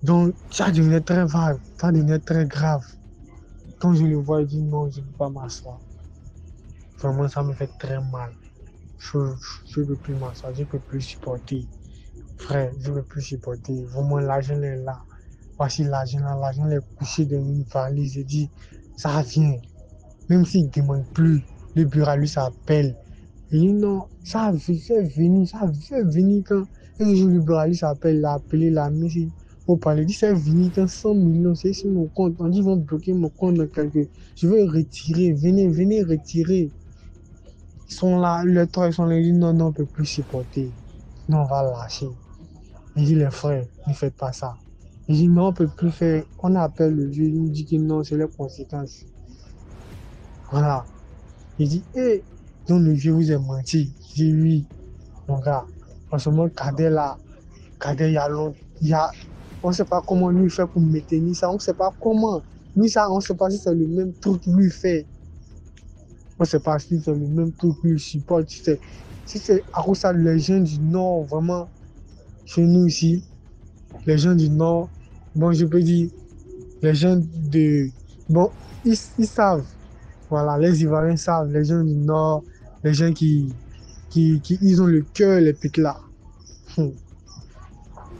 Donc, ça devenait très grave. Ça devenait très grave. Quand je le vois, il dit non, je ne peux pas m'asseoir. Vraiment, ça me fait très mal. Je ne peux plus m'asseoir, je ne peux plus supporter. Frère, je ne peux plus supporter. Vraiment, l'argent est là. Voici l'argent est couché dans une valise. Je dis, ça vient. Même s'il ne demande plus, le bureau lui s'appelle. Il dit non, ça fait venir quand un jour le bureau lui s'appelle, il a appelé la mise au palais. Il dit, c'est venu quand 100 millions, c'est sur mon compte. On dit, ils vont bloquer mon compte dans quelques. Je vais retirer, venez retirer. Ils sont là, les 3, ils sont là, ils disent non, on ne peut plus supporter. Non, on va lâcher. Il dit, les frères, ne faites pas ça. Il dit, non, on ne peut plus faire. On appelle le vieux, il nous dit que non, c'est les conséquences. Voilà. Il dit, hé, donc le vieux vous a menti. Il dit, oui, mon gars. En ce moment, Cadet, on ne sait pas comment lui fait pour maintenir ça. On ne sait pas comment. Lui, ça, on ne sait pas si c'est le même truc que lui fait. On ne sait pas si c'est le même truc que lui supporte. Si c'est à cause ça, les gens du Nord, vraiment, chez nous ici, les gens du Nord, bon, je peux dire, les gens de. Bon, ils savent. Voilà, les Ivoiriens savent, les gens du Nord, les gens qui ils ont le cœur, les pics là.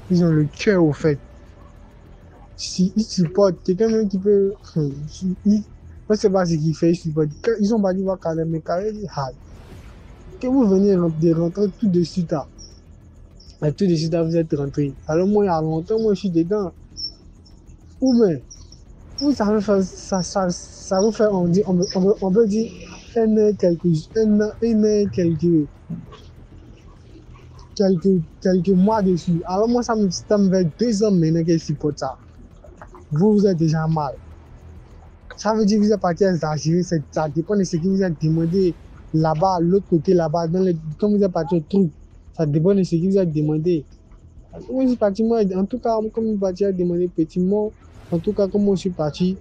Ils ont le cœur, au fait. Si ils supportent, quelqu'un même qui peut. On ne sait pas ce qu'il fait, ils supportent. Ils ont pas dit, va carrément, mais carrément, que vous venez de rentrer tout de suite là. Et tout de suite là, vous êtes rentré. Alors moi, il y a longtemps, moi, je suis dedans. Ou bien, vous savez faire ça vous fait, on peut dire, quelques mois dessus. Alors moi, ça me fait 2 ans maintenant que je supporte ça. vous êtes déjà mal. Ça veut dire que vous êtes parti à Algérie, ça dépend de ce que vous êtes demandé là-bas, l'autre côté là-bas, quand vous êtes parti au truc, ça dépend de ce que vous êtes demandé. Moi, je suis parti, moi, en tout cas, comme je suis parti à demander petit mot, en tout cas, comme moi, je suis parti,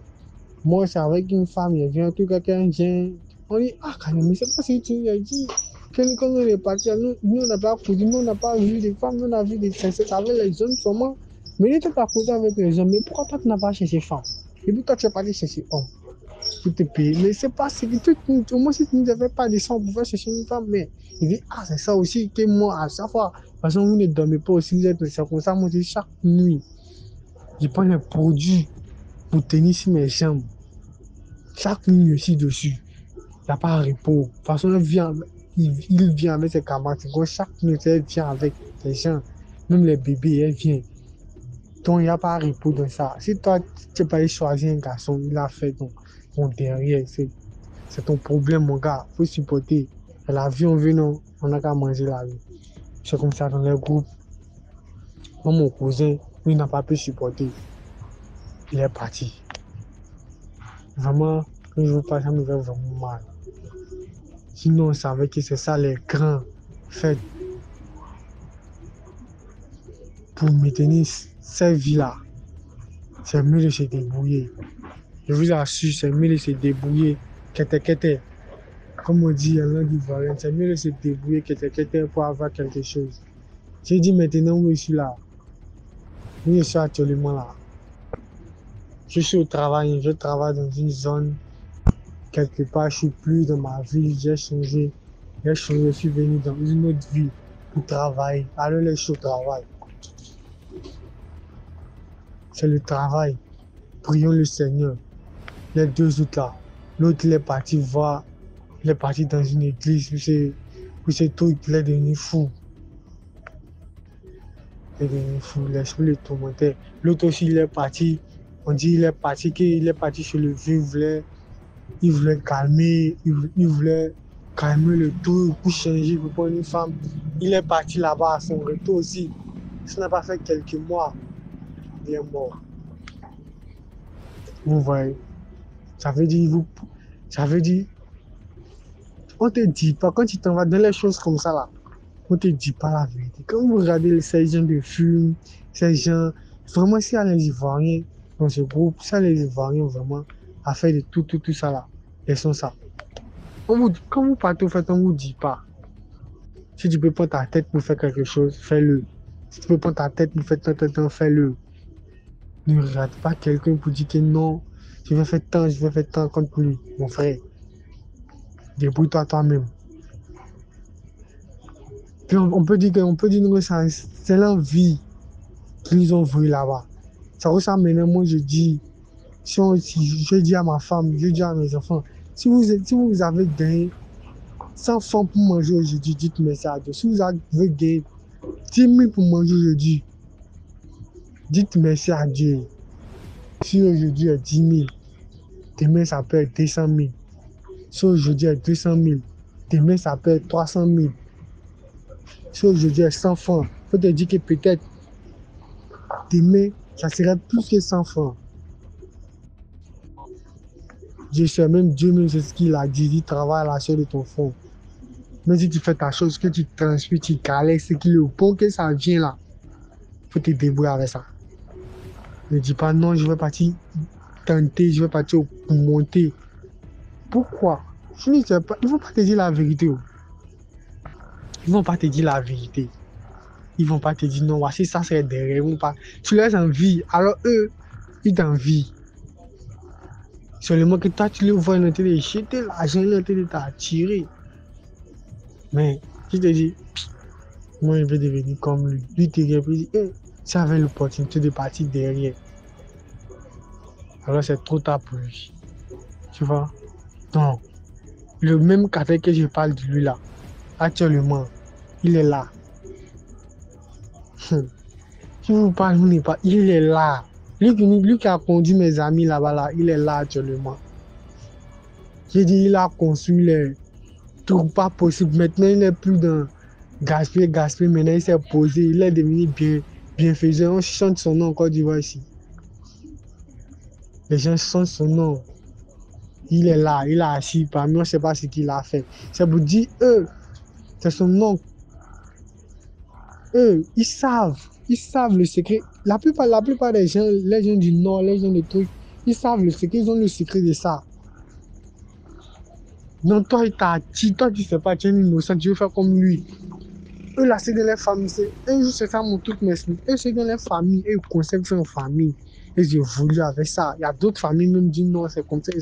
moi, c'est avec une femme, il vient, en tout cas, quand vient, on dit, ah, quand même, c'est pas ce que tu as dit. Quand on est parti, nous, on n'a pas cousu, nous, on n'a pas vu des femmes, nous, on a vu des princesses avec les hommes seulement. Mais il était pas cousu avec les hommes, mais pourquoi toi, tu n'as pas cherché femme? Et puis, toi, tu es parti chercher homme. Pour te payer. Mais c'est pas ce que au moins, si tu ne devais pas descendre pour faire chercher une femme, mais il dit, ah, c'est ça aussi que moi, à chaque fois, de toute façon, vous ne dormez pas aussi, vous êtes comme ça, moi, chaque nuit, je prends les produits pour tenir sur mes jambes. Chaque nuit aussi dessus. Il n'y a pas de repos. De toute façon, il vient avec ses camarades. Chaque nuit, elle vient avec les gens. Même les bébés, elle vient. Donc, il n'y a pas de repos dans ça. Si toi, tu n'as pas choisi un garçon, il a fait ton derrière. C'est ton problème, mon gars. Il faut supporter. Et la vie, on veut, non. On n'a qu'à manger la vie. C'est comme ça dans les groupes. Moi, mon cousin, lui, n'a pas pu supporter. Il est parti. Vraiment, quand je vous parle, ça me fait vraiment mal. Sinon, on savait que c'est ça les grands faits pour maintenir cette vie-là. C'est mieux de se débrouiller. Je vous assure, c'est mieux de se débrouiller. Kete. Comme on dit en langue ivoirienne, c'est mieux de se débrouiller kete pour avoir quelque chose. J'ai dit maintenant où je suis là. Où je suis actuellement là. Je suis au travail, je travaille dans une zone. Quelque part, je suis plus dans ma ville, j'ai changé. Je suis venu dans une autre ville pour travailler. Alors, je suis au travail. C'est le travail. Prions le Seigneur. Les deux autres là. L'autre, il est parti voir. Il est parti dans une église où c'est tout, il est devenu fou. Il est devenu fou, l'esprit le tourmentait. L'autre aussi, il est parti. On dit qu'il est parti chez le vieux, il voulait calmer, il voulait calmer le tout pour changer, pour prendre une femme. Il est parti là-bas à son retour aussi. Ça n'a pas fait quelques mois. Il est mort. Vous voyez, ça veut dire, on te dit pas, quand tu t'en vas dans les choses comme ça là, on te dit pas la vérité. Quand vous regardez ces gens de films, ces gens, vraiment s'il y a les Ivoiriens dans ce groupe, ça les Ivoiriens vraiment à faire de tout ça là, ils sont ça. Quand vous partez au fait, on vous dit pas. Si tu peux prendre ta tête pour faire quelque chose, fais-le. Si tu peux prendre ta tête pour faire tant, fais-le. Ne regarde pas quelqu'un pour dire que non, je vais faire tant contre lui, mon frère. Débrouille-toi toi-même. Puis on peut dire que c'est l'envie qu'ils ont voulu là-bas. Ça ressemble maintenant, moi je dis, si je dis à ma femme, je dis à mes enfants, si vous avez gagné 100 francs pour manger aujourd'hui, dites merci à Dieu. Si vous avez gagné 10 000 pour manger aujourd'hui, dites merci à Dieu. Si aujourd'hui est 10 000, demain ça peut être 200 000. Si aujourd'hui est 200 000, demain ça peut être 300 000. Si aujourd'hui est 100 francs, il faut te dire que peut-être demain ça serait plus que 100 francs. Je sais même Dieu même c'est ce qu'il a dit, il travaille à la chair de ton fond. Mais si tu fais ta chose, que tu transmets, tu cales, c'est qu'il est au point que ça vient là. Il faut te débrouiller avec ça. Ne dis pas non, je vais partir tenter, je vais partir pour monter. Pourquoi? Ils ne vont pas te dire la vérité. Ils ne vont pas te dire la vérité. Ils ne vont pas te dire non, voici ça c'est des rêves. Tu les envies, alors eux, ils t'envient. Seulement que toi, tu les vois en train de jeter l'argent, en train de t'attirer. Mais, je te dis, moi, je vais devenir comme lui. Lui, tu dis, ça avait l'opportunité de partir derrière. Alors, c'est trop tard pour lui. Tu vois? Donc, le même café que je parle de lui là, actuellement, il est là. Si vous parlez, vous n'êtes pas, il est là. Lui qui a conduit mes amis là-bas, là, il est là actuellement. J'ai dit, il a construit les trucs pas possibles. Maintenant, il n'est plus dans gaspiller. Maintenant, il s'est posé. Il est devenu bienfaisant. On chante son nom en Côte d'Ivoire ici. Les gens sont son nom. Il est là, il est assis parmi nous, on ne sait pas ce qu'il a fait. C'est pour dire, eux, c'est son nom. Eux, ils savent le secret. La plupart des gens, les gens du Nord, les gens des trucs, ils savent le secret, ils ont le secret de ça. Non, toi, il t'a dit, toi, tu sais pas, tu es innocent, tu veux faire comme lui. Eux, là, c'est dans les familles, c'est ça mon truc, mais eux, c'est dans les familles, eux, ils conservent ça en famille. Ils évoluent avec ça. Il y a d'autres familles, même disent non, c'est comme ça,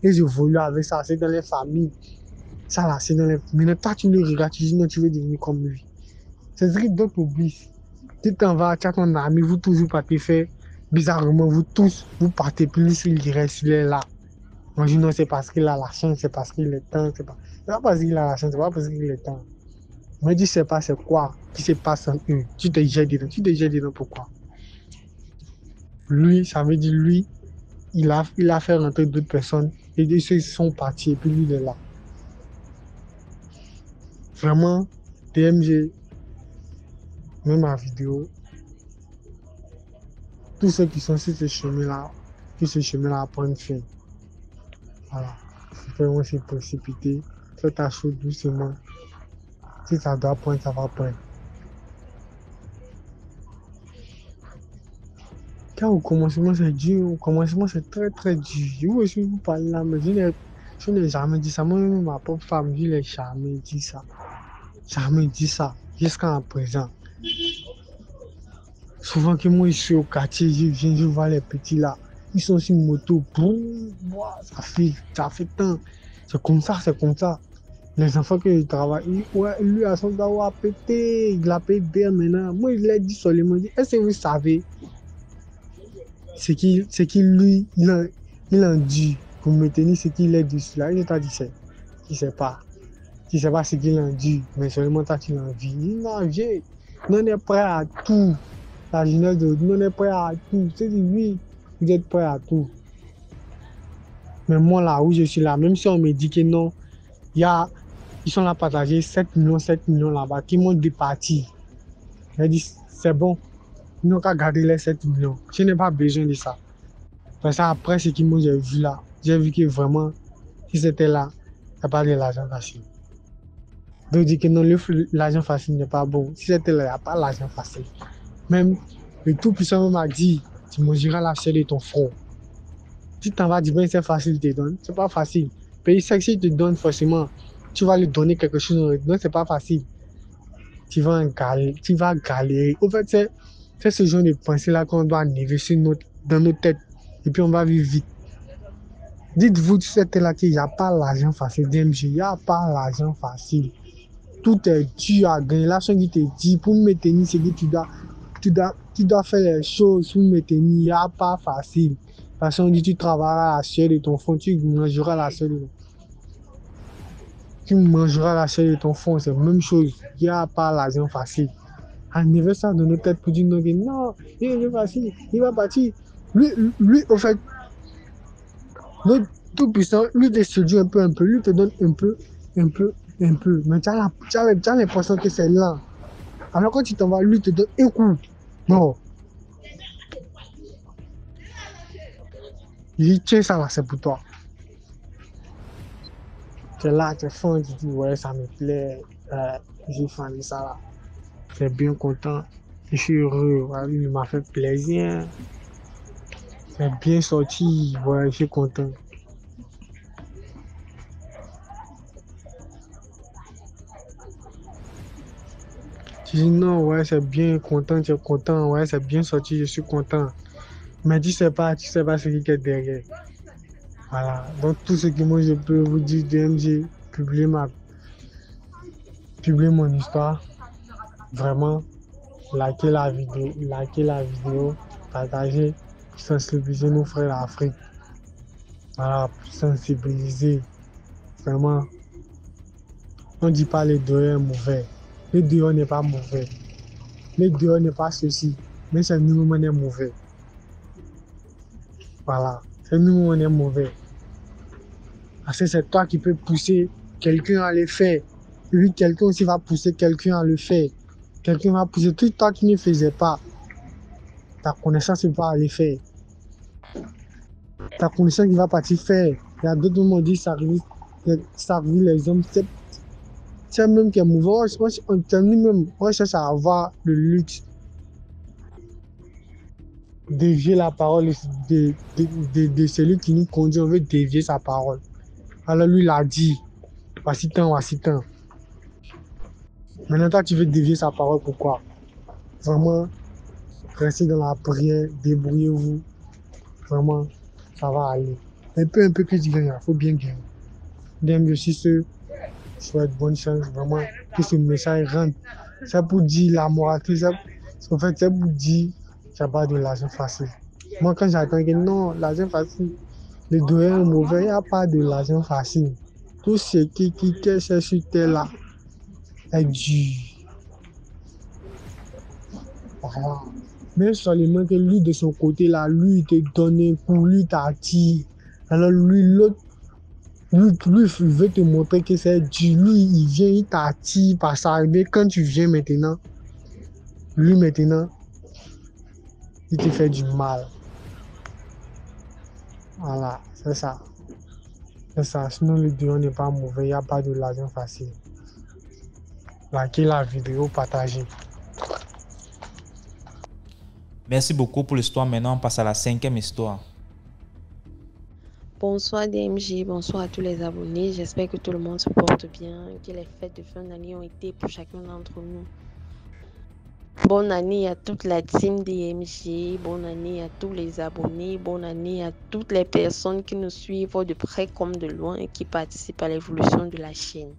ils évoluent avec ça, c'est dans les familles. Ça, là, c'est dans les. Mais toi, tu le regardes, tu dis non, tu veux devenir comme lui. C'est ce que d'autres oublient. Tu t'en vas, tu as ton ami, vous tous, vous partez faire. Bizarrement, vous tous, vous partez plus, il reste, il est là. Moi, je dis non, c'est parce qu'il a la chance, c'est parce qu'il est temps, c'est pas parce qu'il a la chance, c'est pas parce qu'il est temps. Moi, je sais pas c'est quoi qui se passe en eux. Tu te jettes dedans, pourquoi? Lui, ça veut dire lui, il a fait rentrer d'autres personnes et ceux sont partis et puis lui, il est là. Vraiment, DMG, même ma vidéo, tous ceux qui sont sur ce chemin-là prennent fin. Voilà. Il faut vraiment se précipiter. Fais ta chose doucement. Si ça doit prendre, ça va prendre. Car au commencement, c'est dur. Au commencement, c'est très très dur. Je vous aussi vous parler là, mais je n'ai jamais dit ça. Moi-même, ma propre femme, je n'ai jamais dit ça. Jamais dit ça. Jusqu'à présent. Souvent que moi, je suis au quartier, je viens, je vois les petits là. Ils sont sur moto. Boum, ça fait tant. C'est comme ça, c'est comme ça. Les enfants que je travaille, ouais, lui à son gars a pété, il a pété maintenant. Moi, il l'a dit seulement, est-ce que vous savez c'est qu'il lui, il en dit pour me tenir ce qu'il est dessus là. Il t'a dit c'est, tu sais pas ce qu'il en dit, mais seulement toi tu l'envies. Non, on est prêt à tout. La jeunesse de nous, on est prêt à tout. C'est dit oui, vous êtes prêt à tout. Mais moi là où je suis là, même si on me dit que non, ils sont là partagés 7 millions là-bas, qui m'ont départi. J'ai dit, c'est bon, ils n'ont qu'à garder les 7 millions. Je n'ai pas besoin de ça. Parce qu'après ce qu'ils m'ont vu là, j'ai vu que vraiment, si c'était là, il n'y a pas de l'argent facile. Donc, je dis que non, l'argent facile n'est pas bon. Si c'était là, il n'y a pas l'argent facile. Même le Tout-Puissant m'a dit, tu mesureras la chair de ton front. Si tu t'en vas dire, ben, c'est facile, te donne. C'est pas facile. Pays sexy te donne forcément. Tu vas lui donner quelque chose, non, c'est pas facile. Tu vas galérer. Au fait, c'est ce genre de pensée-là qu'on doit négocier dans nos têtes. Et puis on va vivre vite. Dites-vous, c'était là qu'il n'y a pas l'argent facile. DMG, il n'y a pas l'argent facile. Tout est dur à gagner. La chose qui te dit, pour me tenir, c'est que tu dois faire les choses pour me tenir. Il n'y a pas facile. Parce qu'on dit, tu travailleras la chair de ton fond, tu mangeras la chair de ton fond. Tu mangeras la chair de ton fond, c'est la même chose. Il n'y a pas l'argent facile. Enlever ça de nos têtes pour dire non, il est facile, il va partir. Lui, au fait, notre Tout-Puissant, lui te séduit un peu, lui te donne un peu. Mais tu as l'impression que c'est lent. Alors quand tu t'en vas, lui te donne un coup. Non. Il dit, tiens, ça là, c'est pour toi. Tu es là, tu es fan, tu dis, ouais, ça me plaît, j'ai fan de ça là. Je suis bien content, je suis heureux, ouais, il m'a fait plaisir. C'est bien sorti, ouais, je suis content. Tu dis non, ouais, c'est bien content, tu es content, ouais, c'est bien sorti, je suis content. Mais tu sais pas ce qui est derrière. Voilà, donc tout ce que moi je peux vous dire, DMG, publier mon histoire. Vraiment, likez la vidéo, partagez, sensibiliser nos frères d'Afrique. Voilà, sensibiliser. Vraiment, on ne dit pas les dehors mauvais. Les dehors n'est pas mauvais. Les dehors n'est pas ceci. Mais c'est nous, on est mauvais. Voilà, c'est nous, on est mauvais. Parce que c'est toi qui peux pousser quelqu'un à le faire. Et puis quelqu'un aussi va pousser quelqu'un à le faire. Quelqu'un va pousser tout toi qui ne faisais pas. Ta connaissance va le faire. ta connaissance qui va partir faire. Il y a d'autres moments dit ça arrive les hommes. C'est même qui est mauvais. On termine même, on cherche à avoir le luxe dévier la parole de celui qui nous conduit. On veut dévier sa parole. Alors lui, il a dit, voici tant, voici tant. Maintenant, toi, tu veux dévier sa parole, pourquoi? Vraiment, restez dans la prière, débrouillez-vous. Vraiment, ça va aller. Un peu que tu gagnes, il faut bien gagner. Même aussi ceux, je souhaite bonne chance, vraiment, que ce message rentre. C'est pour dire la moralité, en fait, c'est pour dire qu'il n'y a pas de l'argent facile. Moi, quand j'entends que non, l'argent facile, le doyen est mauvais, il n'y a pas de l'argent facile. Tout ce qui est sur terre là est dur. Voilà. Mais seulement que lui, de son côté là, lui, il te donne un coup, lui t'attire. Alors lui, l'autre, lui, il veut te montrer que c'est dur. Lui, il vient, il t'attire par ça. Mais quand tu viens maintenant, lui maintenant, il te fait du mal. Voilà, c'est ça. C'est ça. Sinon, le duo n'est pas mauvais, il n'y a pas de l'argent facile. Likez la vidéo, partagez. Merci beaucoup pour l'histoire. Maintenant, on passe à la 5e histoire. Bonsoir DMJ, bonsoir à tous les abonnés. J'espère que tout le monde se porte bien, que les fêtes de fin d'année ont été pour chacun d'entre nous. Bonne année à toute la team DMJ, bonne année à tous les abonnés, bonne année à toutes les personnes qui nous suivent de près comme de loin et qui participent à l'évolution de la chaîne.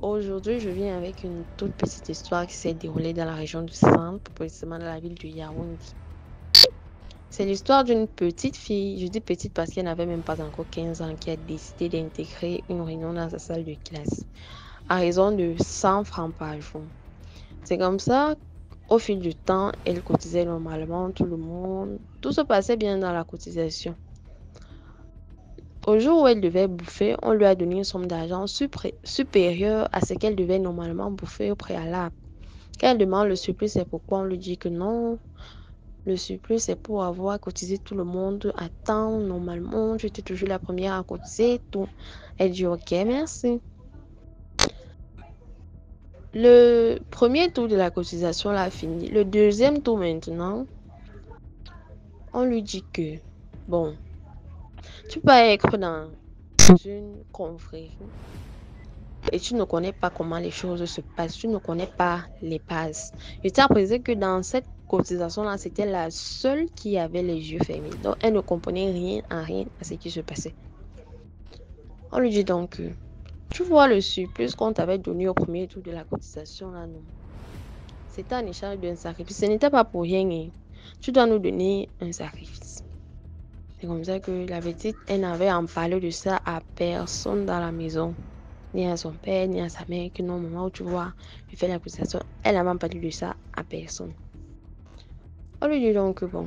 Aujourd'hui, je viens avec une toute petite histoire qui s'est déroulée dans la région du centre, précisément dans la ville de Yaoundé. C'est l'histoire d'une petite fille, je dis petite parce qu'elle n'avait même pas encore 15 ans, qui a décidé d'intégrer une réunion dans sa salle de classe à raison de 100 francs par jour. C'est comme ça, au fil du temps, elle cotisait normalement, tout le monde, tout se passait bien dans la cotisation. Au jour où elle devait bouffer, on lui a donné une somme d'argent supérieure à ce qu'elle devait normalement bouffer au préalable. Quand elle demande le surplus, c'est pourquoi on lui dit que non. Le surplus, c'est pour avoir cotisé tout le monde à temps. Normalement, j'étais toujours la première à cotiser tout. Elle dit ok, merci. Le premier tour de la cotisation l'a fini. Le deuxième tour maintenant, on lui dit que, bon, tu peux être dans une confrérie et tu ne connais pas comment les choses se passent. Tu ne connais pas les bases. Je tiens à préciser que dans cette cotisation-là, c'était la seule qui avait les yeux fermés. Donc, elle ne comprenait rien à ce qui se passait. On lui dit donc que tu vois le surplus qu'on t'avait donné au premier tour de la cotisation là, non? C'était en échange d'un sacrifice. Ce n'était pas pour rien. Hein. Tu dois nous donner un sacrifice. C'est comme ça que la petite, elle n'avait en parlé de ça à personne dans la maison. Ni à son père, ni à sa mère, que non, maman, tu vois, je fais la cotisation. Elle n'avait pas dit de ça à personne. On lui dit donc que bon,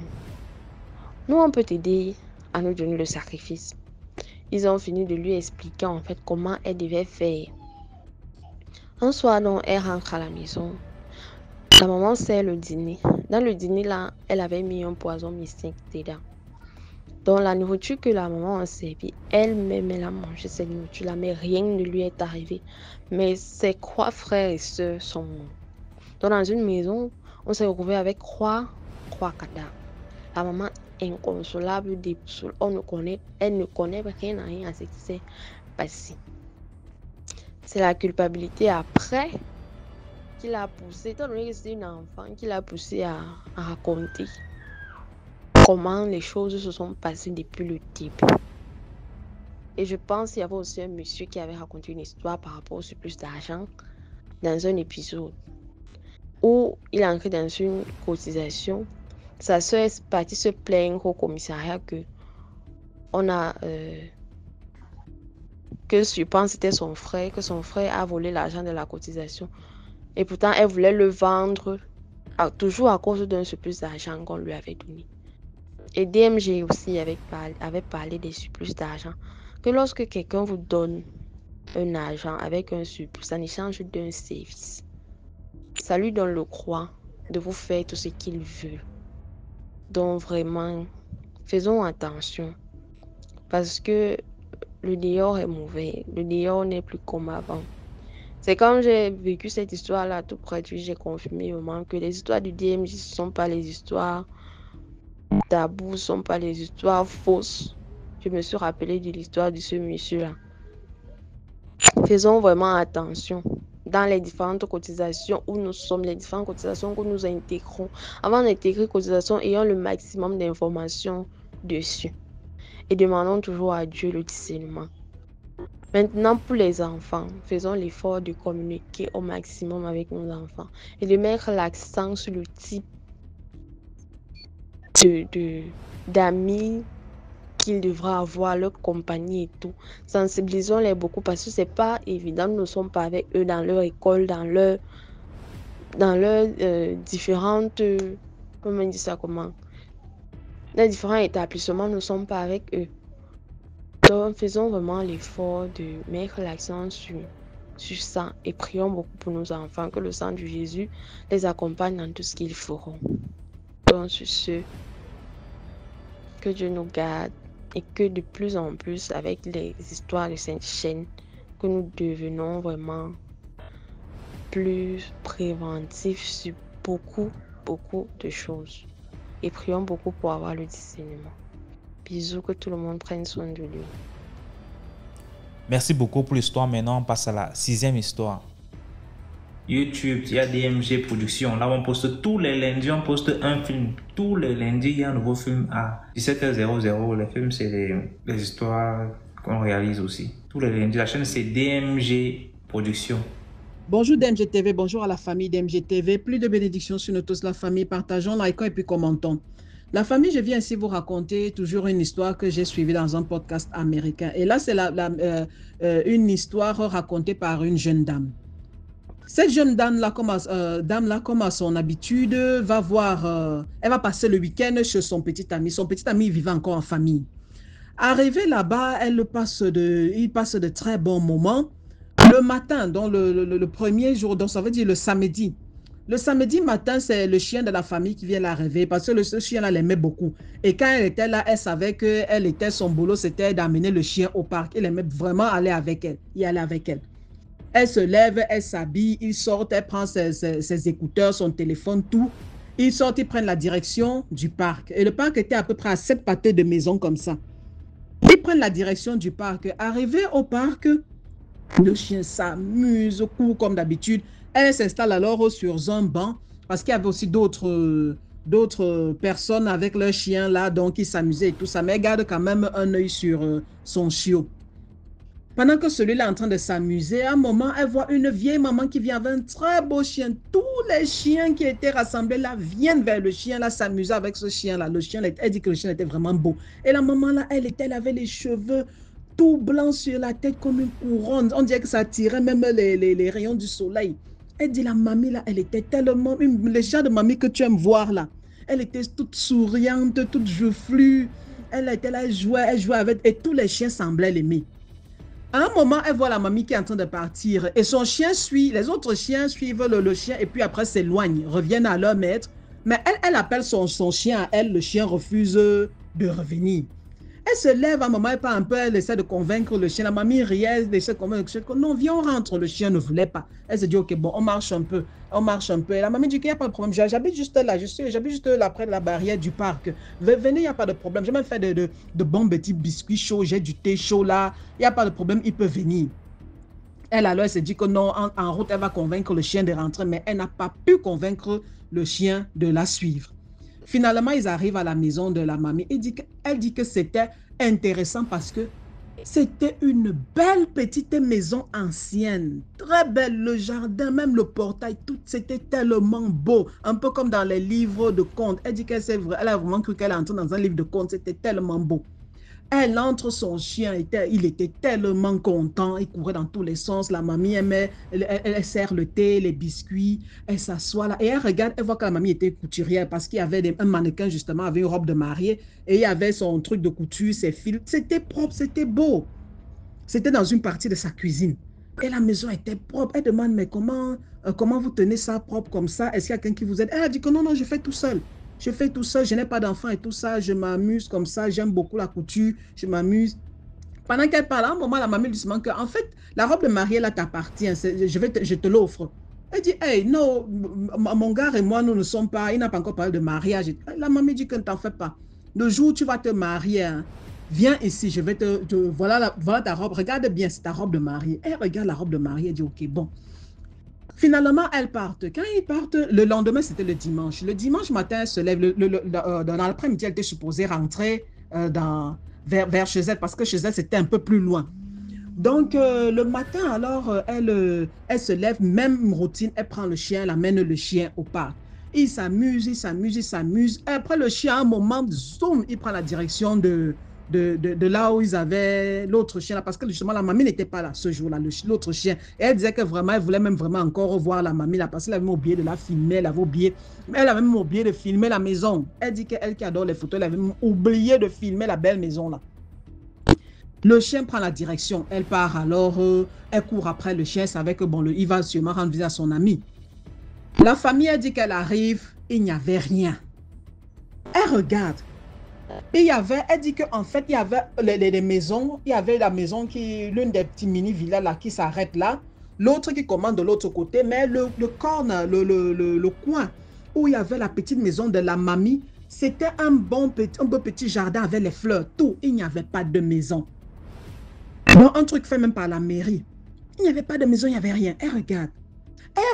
nous, on peut t'aider à nous donner le sacrifice. Ils ont fini de lui expliquer en fait comment elle devait faire. Un soir, donc, elle rentre à la maison. La maman sert le dîner. Dans le dîner, là, elle avait mis un poison mystique dedans. Dans la nourriture que la maman a servi, elle-même, elle a mangé cette nourriture-là, mais rien ne lui est arrivé. Mais ses 3 frères et sœurs sont morts. Donc, dans une maison, on s'est retrouvé avec 3 cadavres. La maman inconsolable, elle ne connaît rien à ce qui s'est passé. C'est la culpabilité après qui l'a poussée, étant donné que c'était une enfant, qui l'a poussée à raconter comment les choses se sont passées depuis le début. Et je pense qu'il y avait aussi un monsieur qui avait raconté une histoire par rapport au surplus d'argent dans un épisode où il est entré dans une cotisation. Sa soeur est partie se plaindre au commissariat que je pense que c'était son frère, que son frère a volé l'argent de la cotisation. Et pourtant, elle voulait le vendre toujours à cause d'un surplus d'argent qu'on lui avait donné. Et DMG aussi avait parlé des surplus d'argent. Que lorsque quelqu'un vous donne un argent avec un surplus en échange d'un service, ça lui donne le droit de vous faire tout ce qu'il veut. Donc vraiment, faisons attention. parce que le dehors est mauvais. Le dehors n'est plus comme avant. C'est comme j'ai vécu cette histoire-là tout près de lui, j'ai confirmé vraiment que les histoires du DMJ ne sont pas les histoires tabous, ne sont pas les histoires fausses. Je me suis rappelé de l'histoire de ce monsieur-là. Faisons vraiment attention dans les différentes cotisations où nous sommes, les différentes cotisations que nous intégrons. Avant d'intégrer cotisations, ayons le maximum d'informations dessus. Et demandons toujours à Dieu le discernement. Maintenant, pour les enfants, faisons l'effort de communiquer au maximum avec nos enfants et de mettre l'accent sur le type d'amis qu'il devra avoir, leur compagnie et tout. Sensibilisons-les beaucoup parce que c'est pas évident. Nous ne sommes pas avec eux dans leur école, dans leurs différentes... comment on dit ça, comment? Dans différents établissements, nous ne sommes pas avec eux. Donc, faisons vraiment l'effort de mettre l'accent sur ça et prions beaucoup pour nos enfants, que le sang de Jésus les accompagne dans tout ce qu'ils feront. Donc, sur ce, que Dieu nous garde et que de plus en plus, avec les histoires de cette chaîne, que nous devenons vraiment plus préventifs sur beaucoup de choses. Et prions beaucoup pour avoir le discernement. Bisous, que tout le monde prenne soin de lui. Merci beaucoup pour l'histoire. Maintenant, on passe à la 6e histoire. YouTube, il y a DMG Productions. Là, on poste tous les lundis, on poste un film. Tous les lundis, il y a un nouveau film à 17h00. Les films, c'est les histoires qu'on réalise aussi. Tous les lundis, la chaîne, c'est DMG Productions. Bonjour DMG TV, bonjour à la famille DMG TV. Plus de bénédictions sur nous tous, la famille. Partageons, likons et puis commentons. La famille, je viens ici vous raconter toujours une histoire que j'ai suivie dans un podcast américain. Et là, c'est une histoire racontée par une jeune dame. Cette jeune dame-là, comme à son habitude, va voir, elle va passer le week-end chez son petit ami. Son petit ami vivait encore en famille. Arrivé là-bas, il passe de très bons moments. Le matin, donc le premier jour, donc ça veut dire le samedi. Le samedi matin, c'est le chien de la famille qui vient la réveiller parce que ce chien-là l'aimait beaucoup. Et quand elle était là, elle savait que son boulot, c'était d'amener le chien au parc. Il aimait vraiment aller avec elle, y aller avec elle. Elle se lève, elle s'habille, il sort, elle prend ses écouteurs, son téléphone, tout. Ils sortent, ils prennent la direction du parc. Et le parc était à peu près à 7 pâtés de maisons comme ça. Ils prennent la direction du parc. Arrivé au parc, le chien s'amuse, court comme d'habitude. Elle s'installe alors sur un banc parce qu'il y avait aussi d'autres personnes avec leur chien là, donc ils s'amusaient et tout ça. Mais elle garde quand même un œil sur son chiot. Pendant que celui-là est en train de s'amuser, à un moment, elle voit une vieille maman qui vient avec un très beau chien. Tous les chiens qui étaient rassemblés là viennent vers le chien là, s'amuser avec ce chien là. Le chien, elle dit que le chien était vraiment beau. Et la maman là, elle avait les cheveux tout blancs sur la tête comme une couronne. On dirait que ça attirait même les rayons du soleil. Elle dit, la mamie là, elle était tellement... Le genre de mamie que tu aimes voir là. Elle était toute souriante, toute joufflue. Elle était là, elle jouait avec... Et tous les chiens semblaient l'aimer. À un moment, elle voit la mamie qui est en train de partir. Et son chien suit, les autres chiens suivent le chien et puis après s'éloignent, reviennent à leur maître. Mais elle appelle son chien à elle, le chien refuse de revenir. Elle se lève à un moment, elle part un peu, elle essaie de convaincre le chien. La mamie riait, elle essaie de convaincre le chien. Non, viens, on rentre. Le chien ne voulait pas. Elle se dit, ok, bon, on marche un peu. Et la mamie dit qu'il n'y a pas de problème. J'habite juste là, j'habite juste là près de la barrière du parc. Venez, il n'y a pas de problème. J'ai même fait de bons petits biscuits chauds, j'ai du thé chaud là. Il n'y a pas de problème, il peut venir. Elle alors, elle se dit que non, en route, elle va convaincre le chien de rentrer, mais elle n'a pas pu convaincre le chien de la suivre. Finalement, ils arrivent à la maison de la mamie. Elle dit que c'était intéressant parce que c'était une belle petite maison ancienne. Très belle, le jardin, même le portail, tout, c'était tellement beau. Un peu comme dans les livres de contes. Elle dit qu'elle a vraiment cru qu'elle entrait dans un livre de contes. C'était tellement beau. Elle entre, son chien, il était tellement content, il courait dans tous les sens. La mamie aimait, elle sert le thé, les biscuits, elle s'assoit là et elle regarde, elle voit que la mamie était couturière parce qu'il y avait un mannequin justement avec une robe de mariée et il y avait son truc de couture, ses fils. C'était propre, c'était beau. C'était dans une partie de sa cuisine. Et la maison était propre. Elle demande, mais comment vous tenez ça propre comme ça? Est-ce qu'il y a quelqu'un qui vous aide? Elle a dit que non, je fais tout seul. Je fais tout ça, je n'ai pas d'enfant et tout ça, je m'amuse comme ça, j'aime beaucoup la couture, je m'amuse. Pendant qu'elle parle, à un moment, la mamie lui demande que, en fait, la robe de mariée, là, t'appartient, je te l'offre. Elle dit, hey, non, mon gars et moi, nous ne sommes pas, il n'a pas encore parlé de mariage. La mamie dit que ne t'en fais pas. Le jour où tu vas te marier, hein, viens ici, je vais voilà ta robe, regarde bien, c'est ta robe de mariée. Elle regarde la robe de mariée, elle dit, ok, bon. Finalement, elles partent. Quand ils partent, le lendemain, c'était le dimanche. Le dimanche matin, elle se lève. Dans l'après-midi, elle était supposée rentrer vers chez elle parce que chez elle, c'était un peu plus loin. Donc, le matin, alors, elle se lève, même routine, elle prend le chien, elle amène le chien au parc. Il s'amuse, il s'amuse, il s'amuse. Après, le chien, à un moment, zoom, il prend la direction de là où ils avaient l'autre chien, là, parce que justement, la mamie n'était pas là ce jour-là, l'autre chien. Et elle disait que vraiment, elle voulait même vraiment encore revoir la mamie, là, parce qu'elle avait oublié de la filmer, elle avait oublié même oublié de filmer la maison. Elle dit qu'elle qui adore les photos, elle avait même oublié de filmer la belle maison, là. Le chien prend la direction, elle part alors, elle court après le chien, savait que bon, il va sûrement rendre visite à son ami. La famille a dit qu'elle arrive, il n'y avait rien. Elle regarde. Et elle dit qu'en fait, il y avait les maisons, il y avait la maison l'une des petits mini-villas là qui s'arrête là, l'autre qui commande de l'autre côté, mais le coin où il y avait la petite maison de la mamie, c'était un beau petit jardin avec les fleurs, tout, il n'y avait pas de maison. Bon, un truc fait même par la mairie. Il n'y avait pas de maison, il n'y avait rien. Elle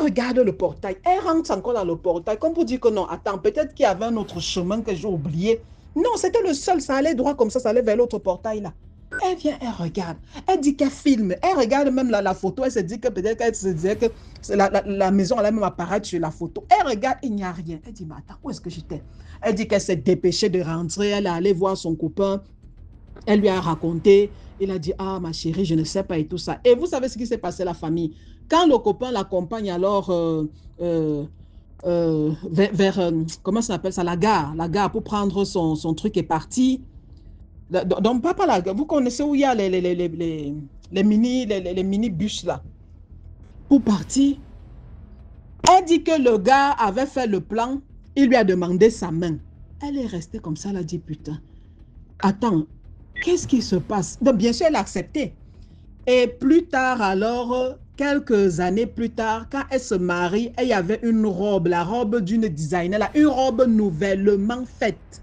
regarde le portail, elle rentre encore dans le portail, comme pour dire que non, attends, peut-être qu'il y avait un autre chemin que j'ai oublié. Non, c'était le seul, ça allait droit comme ça allait vers l'autre portail là. Elle vient, elle regarde, elle dit qu'elle filme, elle regarde même la photo, elle se dit que peut-être qu'elle se disait que la maison allait même apparaître sur la photo. Elle regarde, il n'y a rien. Elle dit, mais attends, où est-ce que j'étais? Elle dit qu'elle s'est dépêchée de rentrer, elle est allée voir son copain, elle lui a raconté, il a dit, ah ma chérie, je ne sais pas et tout ça. Et vous savez ce qui s'est passé la famille? Quand le copain l'accompagne alors vers comment ça s'appelle ça, la gare pour prendre son truc est parti. Donc, pas la gare. Vous connaissez où il y a les mini bus là pour partir. Elle dit que le gars avait fait le plan, il lui a demandé sa main. Elle est restée comme ça, elle a dit putain, attends, qu'est-ce qui se passe? Donc, bien sûr, elle a accepté. Et plus tard alors, quelques années plus tard, quand elle se marie, elle y avait une robe, la robe d'une designer, une robe nouvellement faite,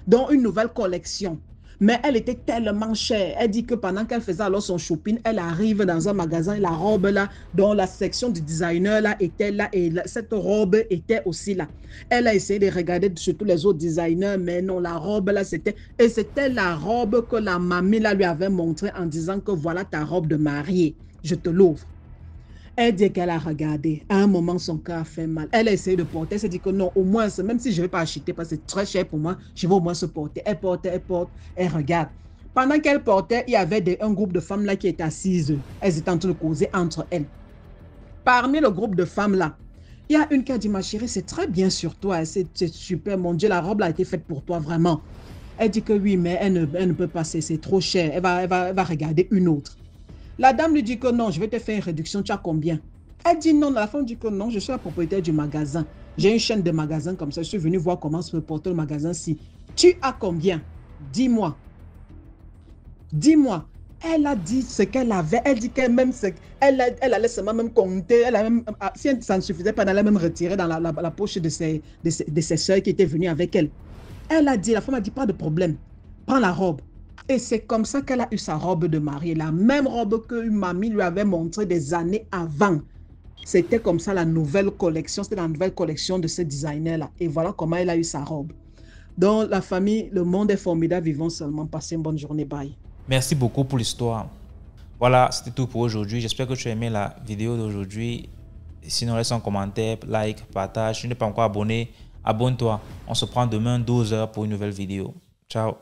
dont une nouvelle collection. Mais elle était tellement chère. Elle dit que pendant qu'elle faisait alors son shopping, elle arrive dans un magasin, la robe là, dont la section du designer là était là, et cette robe était aussi là. Elle a essayé de regarder sur tous les autres designers, mais non, la robe là, c'était la robe que la mamie là lui avait montrée en disant que voilà ta robe de mariée, je te l'ouvre. Elle dit qu'elle a regardé. À un moment, son cœur a fait mal. Elle a essayé de porter. Elle s'est dit que non, au moins, même si je ne vais pas acheter parce que c'est très cher pour moi, je vais au moins se porter. Elle porte, elle regarde. Pendant qu'elle portait, il y avait un groupe de femmes là qui étaient assises. Elles étaient en train de causer entre elles. Parmi le groupe de femmes là, il y a une qui a dit, ma chérie, c'est très bien sur toi. C'est super, mon Dieu, la robe là a été faite pour toi, vraiment. Elle dit que oui, mais elle ne peut pas, c'est trop cher. Elle va regarder une autre. La dame lui dit que non, je vais te faire une réduction, tu as combien? Elle dit non, la femme dit que non, je suis la propriétaire du magasin. J'ai une chaîne de magasins comme ça, je suis venue voir comment se porter le magasin-ci. Tu as combien? Dis-moi. Dis-moi. Elle a dit ce qu'elle avait, elle dit qu'elle même, elle allait seulement même compter, si ça ne suffisait pas, elle allait même retirer dans la poche de ses soeurs qui étaient venues avec elle. Elle a dit, la femme a dit, pas de problème, prends la robe. Et c'est comme ça qu'elle a eu sa robe de mariée, la même robe que mamie lui avait montrée des années avant. C'était comme ça la nouvelle collection, c'était la nouvelle collection de ce designer-là. Et voilà comment elle a eu sa robe. Donc la famille, le monde est formidable, vivons seulement, passez une bonne journée, bye. Merci beaucoup pour l'histoire. Voilà, c'était tout pour aujourd'hui. J'espère que tu as aimé la vidéo d'aujourd'hui. Sinon, laisse un commentaire, like, partage. Si tu n'es pas encore abonné, abonne-toi. On se prend demain 12h pour une nouvelle vidéo. Ciao.